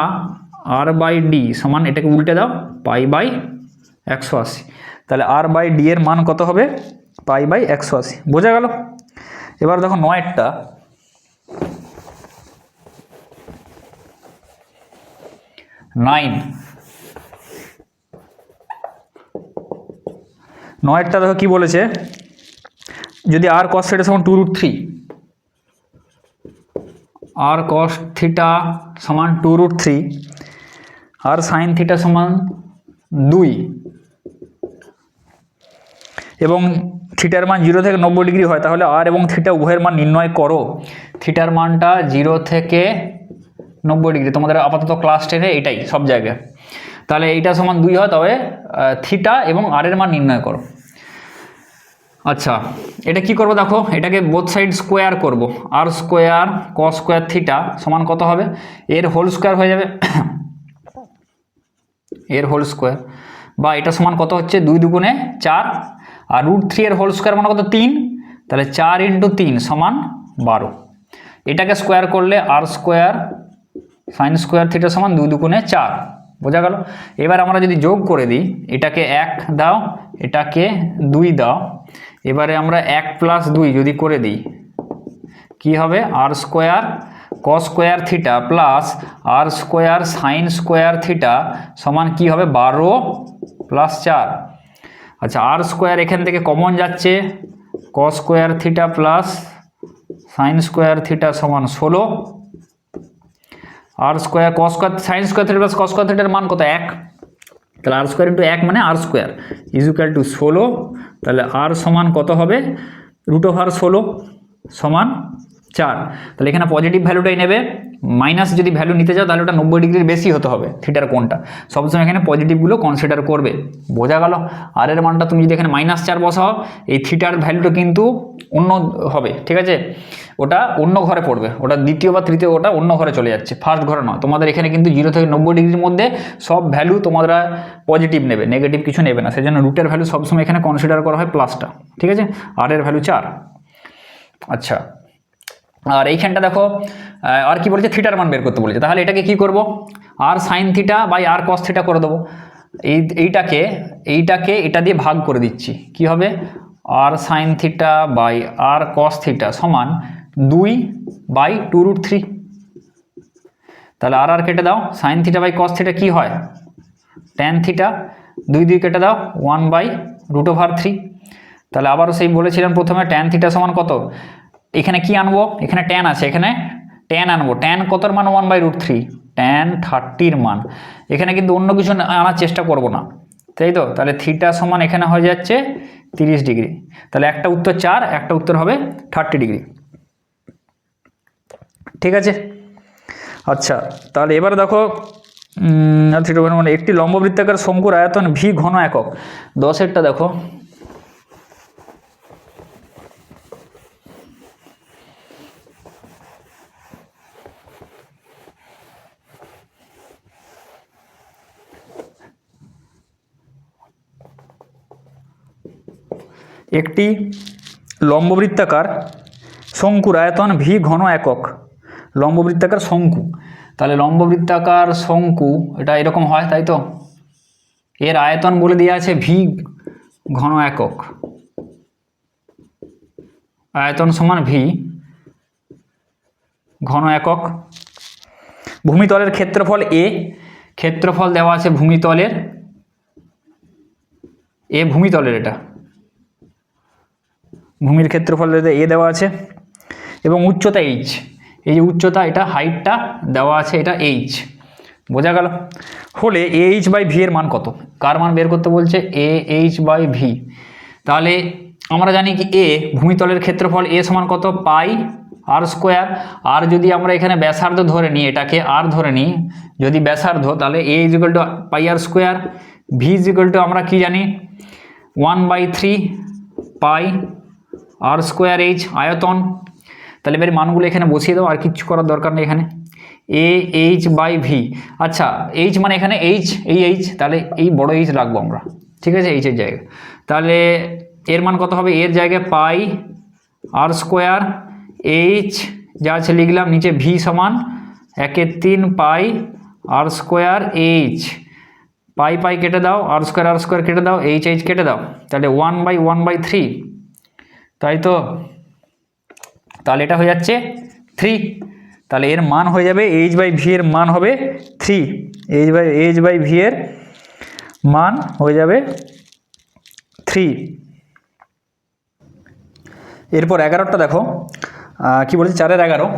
আর বাই ডি সমান এটাকে উল্টে দাও পাই বাই 180। তাহলে আর বাই ডি এর মান কত হবে পাই বাই 180। বোঝা গেল? এবার দেখো 9টা, নয়েরটা দেখো কি বলেছে, যদি আর কস থিটা সমান 2√3, আর কস থিটা সমান 2√3, আর সাইন থিটা সমান 2, এবং থিটার মান 0 থেকে 90 ডিগ্রি হয়, তাহলে আর এবং থিটা উভয়ের মান নির্ণয় করো। থিটার মানটা 0 থেকে 90 ডিগ্রি, তোমাদের আপাতত ক্লাস 10-এ এটাই সব জায়গায়। তাহলে এইটা সমান 2 হয়, তবে থিটা এবং আর এর মান নির্ণয় করো। আচ্ছা, এটা কি করব দেখো, এটাকে বোথ সাইড স্কোয়ার করব। আর স্কোয়ার কস স্কোয়ার থিটা সমান কত হবে, এর হোল স্কোয়ার হয়ে যাবে, এর হোল স্কোয়ার, বা এটা সমান কত হচ্ছে 2 দুগুণে 4, আর √3 এর হোল স্কোয়ার মানে কত 3, তাহলে 4 × 3 সমান 12। এটাকে স্কোয়ার করলে আর স্কোয়ার সাইন স্কোয়ার থিটা সমান 2 দুগুণে 4। বোঝা গেল? এবার আমরা যদি যোগ করে দিই, এটাকে 1 দাও, এটাকে 2 দাও, এবারে আমরা 1 + 2 যদি করে দিই কি হবে, r square cos square theta plus r square sine square theta সমান কি হবে 12 + 4। আচ্ছা, আর স্কোয়ার এখান থেকে কমন যাচ্ছে, cos square theta plus sine square theta সমান 16, r square cos square sine square theta plus cos square থিটার মান কত 1, তাহলে আর স্কোয়ার × 1 মানে আর স্কোয়ার = 16। তাহলে আর সমান কত হবে √16 সমান 4। তাহলে এখানে পজিটিভ ভ্যালুটাই নেবে, মাইনাস যদি ভ্যালু নিতে যাও তাহলে ওটা 90 ডিগ্রির বেশি হতে হবে থিটার কোণটা, সবসময় এখানে পজিটিভগুলো কনসিডার করবে। বোঝা গেল? আর এর মানটা তুমি যদি এখানে -4 বসাও, এই থিটার ভ্যালুটা কিন্তু অন্য হবে, ঠিক আছে, ওটা অন্য ঘরে পড়বে, ওটা দ্বিতীয় বা তৃতীয়, ওটা অন্য ঘরে চলে যাচ্ছে, ফার্স্ট ঘরে নয়। তোমাদের এখানে কিন্তু 0 থেকে 90 ডিগ্রির মধ্যে সব ভ্যালু তোমরা পজিটিভ নেবে, নেগেটিভ কিছু নেবে না, সেজন্য রুটের ভ্যালু সবসময় এখানে কনসিডার করা হয় প্লাসটা, ঠিক আছে। আর এর ভ্যালু 4। আচ্ছা, আর এইখানটা দেখো আর কি বলেছে, থিটার মান বের করতে বলেছে। তাহলে এটাকে কি করব, r sine theta by r cos theta করে দেবো। এইটাকে এটা দিয়ে ভাগ করে দিচ্ছি, কি হবে, r sine theta by r cos theta সমান 2/2√3। তাহলে আর কেটে দাও, sine theta by cos theta কি হয় ট্যান থিটা, 2 কেটে দাও 1/√3। তাহলে আবারও সেই বলেছিলাম প্রথমে, ট্যান থিটা সমান কত, এখানে কি আনবো, এখানে ট্যান আছে, এখানে ট্যান আনবো। ট্যান কতর মান 1/√3, ট্যান 30-র মান। এখানে কিন্তু অন্য কিছু আনার চেষ্টা করব না, তাই তো। তাহলে থিটা সমান এখানে হয়ে যাচ্ছে 30 ডিগ্রি। তাহলে একটা উত্তর 4, একটা উত্তর হবে 30 ডিগ্রি, ঠিক আছে। আচ্ছা, তাহলে এবার দেখো মানে একটি লম্ববৃত্তাকার শঙ্কুর আয়তন ভি ঘন একক। 10-এরটা দেখো, একটি লম্ববৃত্তাকার শঙ্কুর আয়তন ভি ঘন একক। লম্ববৃত্তাকার শঙ্কু, তাহলে লম্ববৃত্তাকার শঙ্কু এটা এরকম হয়, তাই তো। এর আয়তন বলে দেওয়া আছে ভি ঘন একক, আয়তন সমান ভি ঘন একক। ভূমিতলের ক্ষেত্রফল এ, ক্ষেত্রফল দেওয়া আছে ভূমিতলের, এ ভূমিতলের, এটা ভূমির ক্ষেত্রফল এ দেওয়া আছে, এবং উচ্চতা এইচ, এই যে উচ্চতা, এটা হাইটটা দেওয়া আছে, এটা এইচ। বোঝা গেল? হলে এ এইচ বাই ভি এর মান কত? কার মান বের করতে বলছে? A h by v. তাহলে আমরা জানি কি এ ভূমিতলের ক্ষেত্রফল, এ সমান কত? পাই আর স্কোয়ার। আর যদি আমরা এখানে ব্যাসার্ধ ধরে নিই, এটাকে আর ধরে নিই যদি ব্যাসার্ধ, তাহলে A is equal to pi r square, V is equal to আমরা কি জানি 1/3 পাই আর স্কোয়ার এইচ আয়তন। তাহলে এবার মানগুলো এখানে বসিয়ে দাও, আর কিচ্ছু করার দরকার নেই এখানে। এ এইচ বাই ভি, আচ্ছা এইচ মানে এখানে এইচ, এই এইচ, তাহলে এই বড় এইচ রাখবো আমরা, ঠিক আছে, এইচের জায়গা। তাহলে এর মান কত হবে? এর জায়গায় পাই আর স্কোয়ার, এইচ যা আছে লিখলাম, নিচে ভি সমান 1/3 পাই আর স্কোয়ার এইচ, পাই পাই কেটে দাও, আর স্কোয়ার কেটে দাও, এইচ এইচ কেটে দাও, তাহলে 1/1/3, তাই তো? তাহলে এটা হয়ে যাচ্ছে 3। তাহলে এর মান হয়ে যাবে এইচ বাই ভি এর মান হবে 3, এইচ বাই ভি এর মান হয়ে যাবে 3। এরপর 11টা দেখো কি বলছে, 4-11,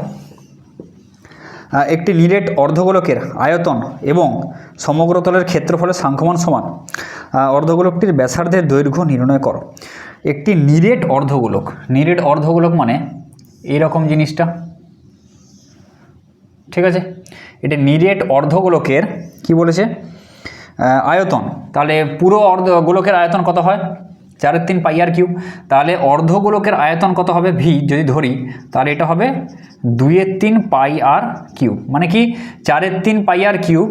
একটি নিরেট অর্ধগোলকের আয়তন এবং সমগ্রতলের ক্ষেত্রফলের সাংখ্যমান সমান, অর্ধগোলকটির ব্যাসার্ধের দৈর্ঘ্য নির্ণয় করো। একটি নিরেট অর্ধগোলক, নিরেট অর্ধগোলক মানে এইরকম জিনিসটা, ঠিক আছে? এটা নিরেট অর্ধগোলকের কি বলেছে? আয়তন। তাহলে পুরো অর্ধগোলকের আয়তন কত হয়? 4/3 পাই আর কিউব। তাহলে অর্ধগোলকের আয়তন কত হবে? ভি যদি ধরি, তাহলে এটা হবে 2/3 পাই আর কিউব। মানে কি 4/3 পাই আর কিউব,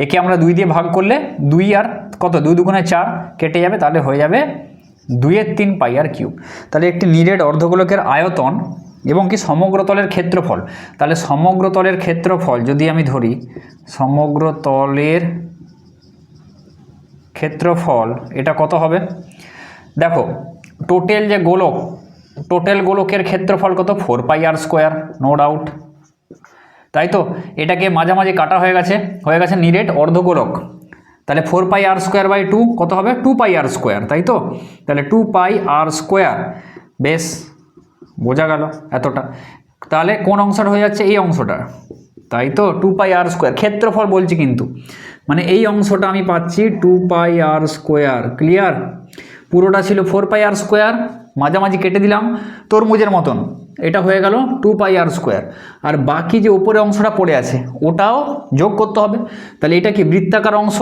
একে আমরা 2 দিয়ে ভাগ করলে 2 আর কত, 2 দুগুণে 4 কেটে যাবে, তাহলে হয়ে যাবে 2/3 পাই আর কিউব। তাহলে একটি নিরেট অর্ধগোলকের আয়তন এবং কি সমগ্রতলের ক্ষেত্রফল, তাহলে সমগ্রতলের ক্ষেত্রফল যদি আমি ধরি, সমগ্রতলের ক্ষেত্রফল এটা কত হবে? দেখো টোটাল যে গোলক, টোটাল গোলকের ক্ষেত্রফল কত? 4 পাই আর স্কোয়ার, নো ডাউট, তাই তো? এটাকে মাঝামাঝি কাটা হয়ে গেছে নিরেট অর্ধগোলক। তাহলে 4 পাই আর স্কোয়ার বাই 2 কত হবে? 2 পাই আর স্কোয়ার, তাই তো? তাহলে 2 পাই আর স্কোয়ার, বেশ বোঝা গেল এতটা। তাহলে কোন অংশটা হয়ে যাচ্ছে? এই অংশটা, তাই তো? 2 পাই আর স্কোয়ার ক্ষেত্রফল বলছি, কিন্তু মানে এই অংশটা আমি পাচ্ছি 2 পাই আর স্কোয়ার, ক্লিয়ার? পুরোটা ছিল 4 পাই আর স্কোয়ার, মাঝামাঝি কেটে দিলাম তরমুজের মতন, এটা হয়ে গেল 2 পাই আর স্কোয়ার। আর বাকি যে উপরে অংশটা পড়ে আছে ওটাও যোগ করতে হবে। তাহলে এটা কি বৃত্তাকার অংশ,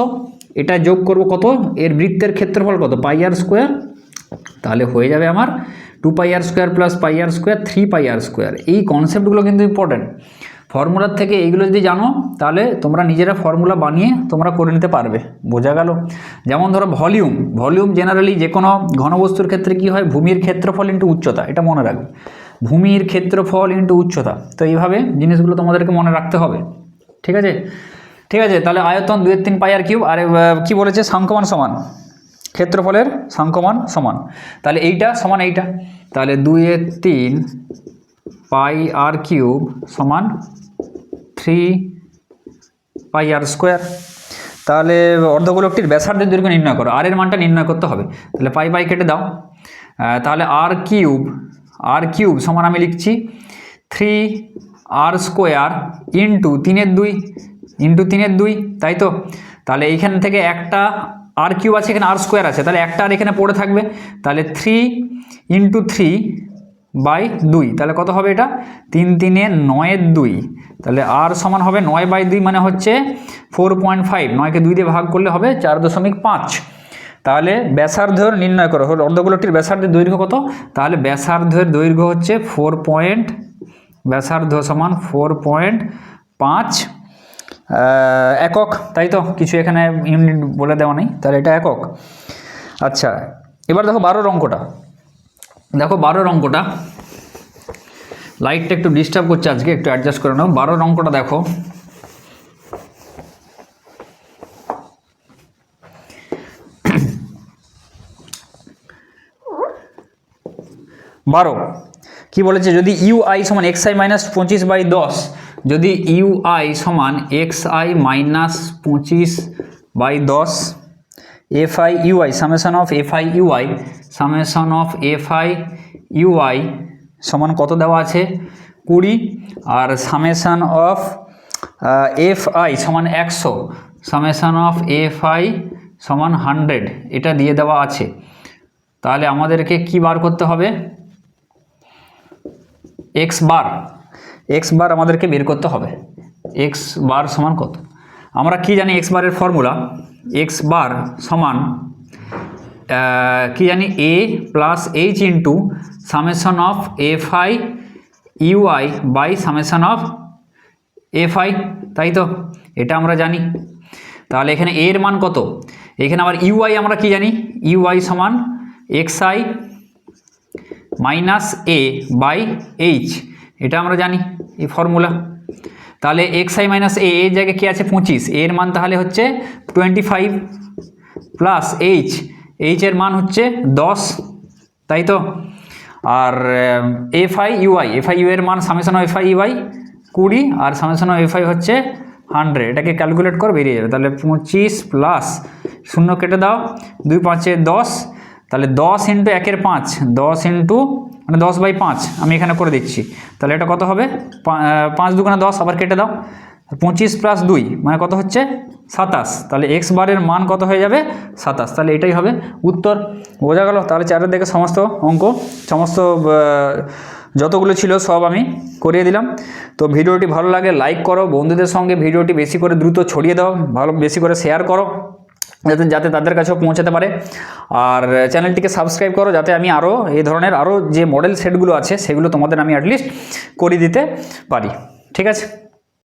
এটা যোগ করব কত? এর বৃত্তের ক্ষেত্রফল কত? পাই আর স্কোয়ার। তাহলে হয়ে যাবে আমার 2 পাই আর স্কোয়ার প্লাস পাই আর স্কোয়ার 3 পাই আর স্কোয়ার। এই কনসেপ্টগুলো কিন্তু ইম্পর্টেন্ট। ফর্মুলার থেকে এইগুলো যদি জানো, তাহলে তোমরা নিজেরা ফর্মুলা বানিয়ে তোমরা করে নিতে পারবে, বোঝা গেল? যেমন ধরো ভলিউম জেনারেলি যে কোনো ঘনবস্তুর ক্ষেত্রে কি হয়? ভূমির ক্ষেত্রফল ইন্টু উচ্চতা, এটা মনে রাখবে, ভূমির ক্ষেত্রফল ইন্টু উচ্চতা। তো এইভাবে জিনিসগুলো তোমাদেরকে মনে রাখতে হবে, ঠিক আছে? ঠিক আছে, তাহলে আয়তন 2/3 পাই আর কিউব। আর কি বলেছে? সাংখ্যমান সমান, ক্ষেত্রফলের সাংখ্যমান সমান, তাহলে এইটা সমান এইটা, তাহলে 2/3 পাই আর কিউব সমান 3 পাই আর স্কোয়ার। তাহলে অর্ধগোলকটির ব্যাসার্ধের দৈর্ঘ্য নির্ণয় করো, আর এর মানটা নির্ণয় করতে হবে। তাহলে পাই পাই কেটে দাও, তাহলে আর কিউব সমান আমি লিখছি 3 আর স্কোয়ার ইন্টু 3/2, তাই তো? তাহলে এইখান থেকে একটা আর কিউব আছে, এখানে আর স্কোয়ার আছে, তাহলে একটা আর এখানে পড়ে থাকবে, তাহলে 3 ইন্টু 3/2, তাহলে কত হবে? এটা 3 3 9/2, তাহলে আর সমান হবে 9/2, মানে হচ্ছে 4.5, 9কে 2 দিয়ে ভাগ করলে হবে 4.5। তাহলে ব্যাসার্ধ নির্ণয় করো, অর্ধগোলকটির ব্যাসার্ধের দৈর্ঘ্য কত? তাহলে ব্যাসার্ধের দৈর্ঘ্য হচ্ছে ব্যাসার্ধ সমান 4.5 একক, তাই তো? কিছু এখানে ইউনিট বলে দেওয়া নেই, তাহলে এটা একক। আচ্ছা, এবার দেখো 12 অঙ্কটা, দেখো 12 অঙ্কটা, লাইটটা একটু ডিস্টার্ব করছে আজকে, একটু অ্যাডজাস্ট করে নাও। 12 অঙ্কটা দেখো, কি বলেছে? যদি ইউআই সমান xi মাইনাস 25/10, যদি ইউআই সমান xi minus 25/10, f i u i summation of f i u i সমান কত দেওয়া আছে? 20, আর সামেশন অফ এফআই সমান 100, সামেশন অফ এফ আই সমান 100 এটা দিয়ে দেওয়া আছে। তাহলে আমাদেরকে কি বার করতে হবে? এক্স বার আমাদেরকে বের করতে হবে। এক্স বার সমান কত? আমরা কি জানি এক্স বারের ফর্মুলা? এক্স বার সমান কি জানি, a plus h into summation of f i u i by summation of f i, তাই তো? এটা আমরা জানি। তাহলে এখানে এ এর মান কত? এখানে আবার ইউআই আমরা কি জানি? ইউআই সমান x i minus a by h, এটা আমরা জানি এই ফর্মুলা। তাহলে এক্স আই মাইনাস এ এর জায়গায় কী আছে? 25, এর মান তাহলে হচ্ছে 25 প্লাস এইচ এর মান হচ্ছে 10, তাই তো? আর এফ আই ইউ এর মান summation of f i u i 20 আর সামেশন অফ এফ আই হচ্ছে 100। এটাকে ক্যালকুলেট করে বেরিয়ে যাবে। তাহলে 25 প্লাস 0 কেটে দাও, 2 5 10, তাহলে 10 ইন্টু 1 5, 10 ইন্টু মানে 10/5 আমি এখানে করে দিচ্ছি। তাহলে এটা কত হবে? 5 2 10, আবার কেটে দাও, 25 প্লাস 2 মানে কত হচ্ছে? 27। তাহলে এক্স বারের মান কত হয়ে যাবে? 27। তাহলে এটাই হবে উত্তর। বোঝা গেল? তাহলে চারের দিকে সমস্ত অঙ্ক, সমস্ত যতগুলো ছিল সব আমি করিয়ে দিলাম। তো ভিডিওটি ভালো লাগে লাইক করো, বন্ধুদের সঙ্গে ভিডিওটি বেশি করে দ্রুত ছড়িয়ে দাও, বেশি করে শেয়ার করো যাতে তাদের কাছেও পৌঁছাতে পারে। আর চ্যানেলটিকে সাবস্ক্রাইব করো যাতে আমি আরও এই ধরনের আরও যে মডেল সেটগুলো আছে সেগুলো তোমাদের আমি অ্যাটলিস্ট করিয়ে দিতে পারি। ঠিক আছে?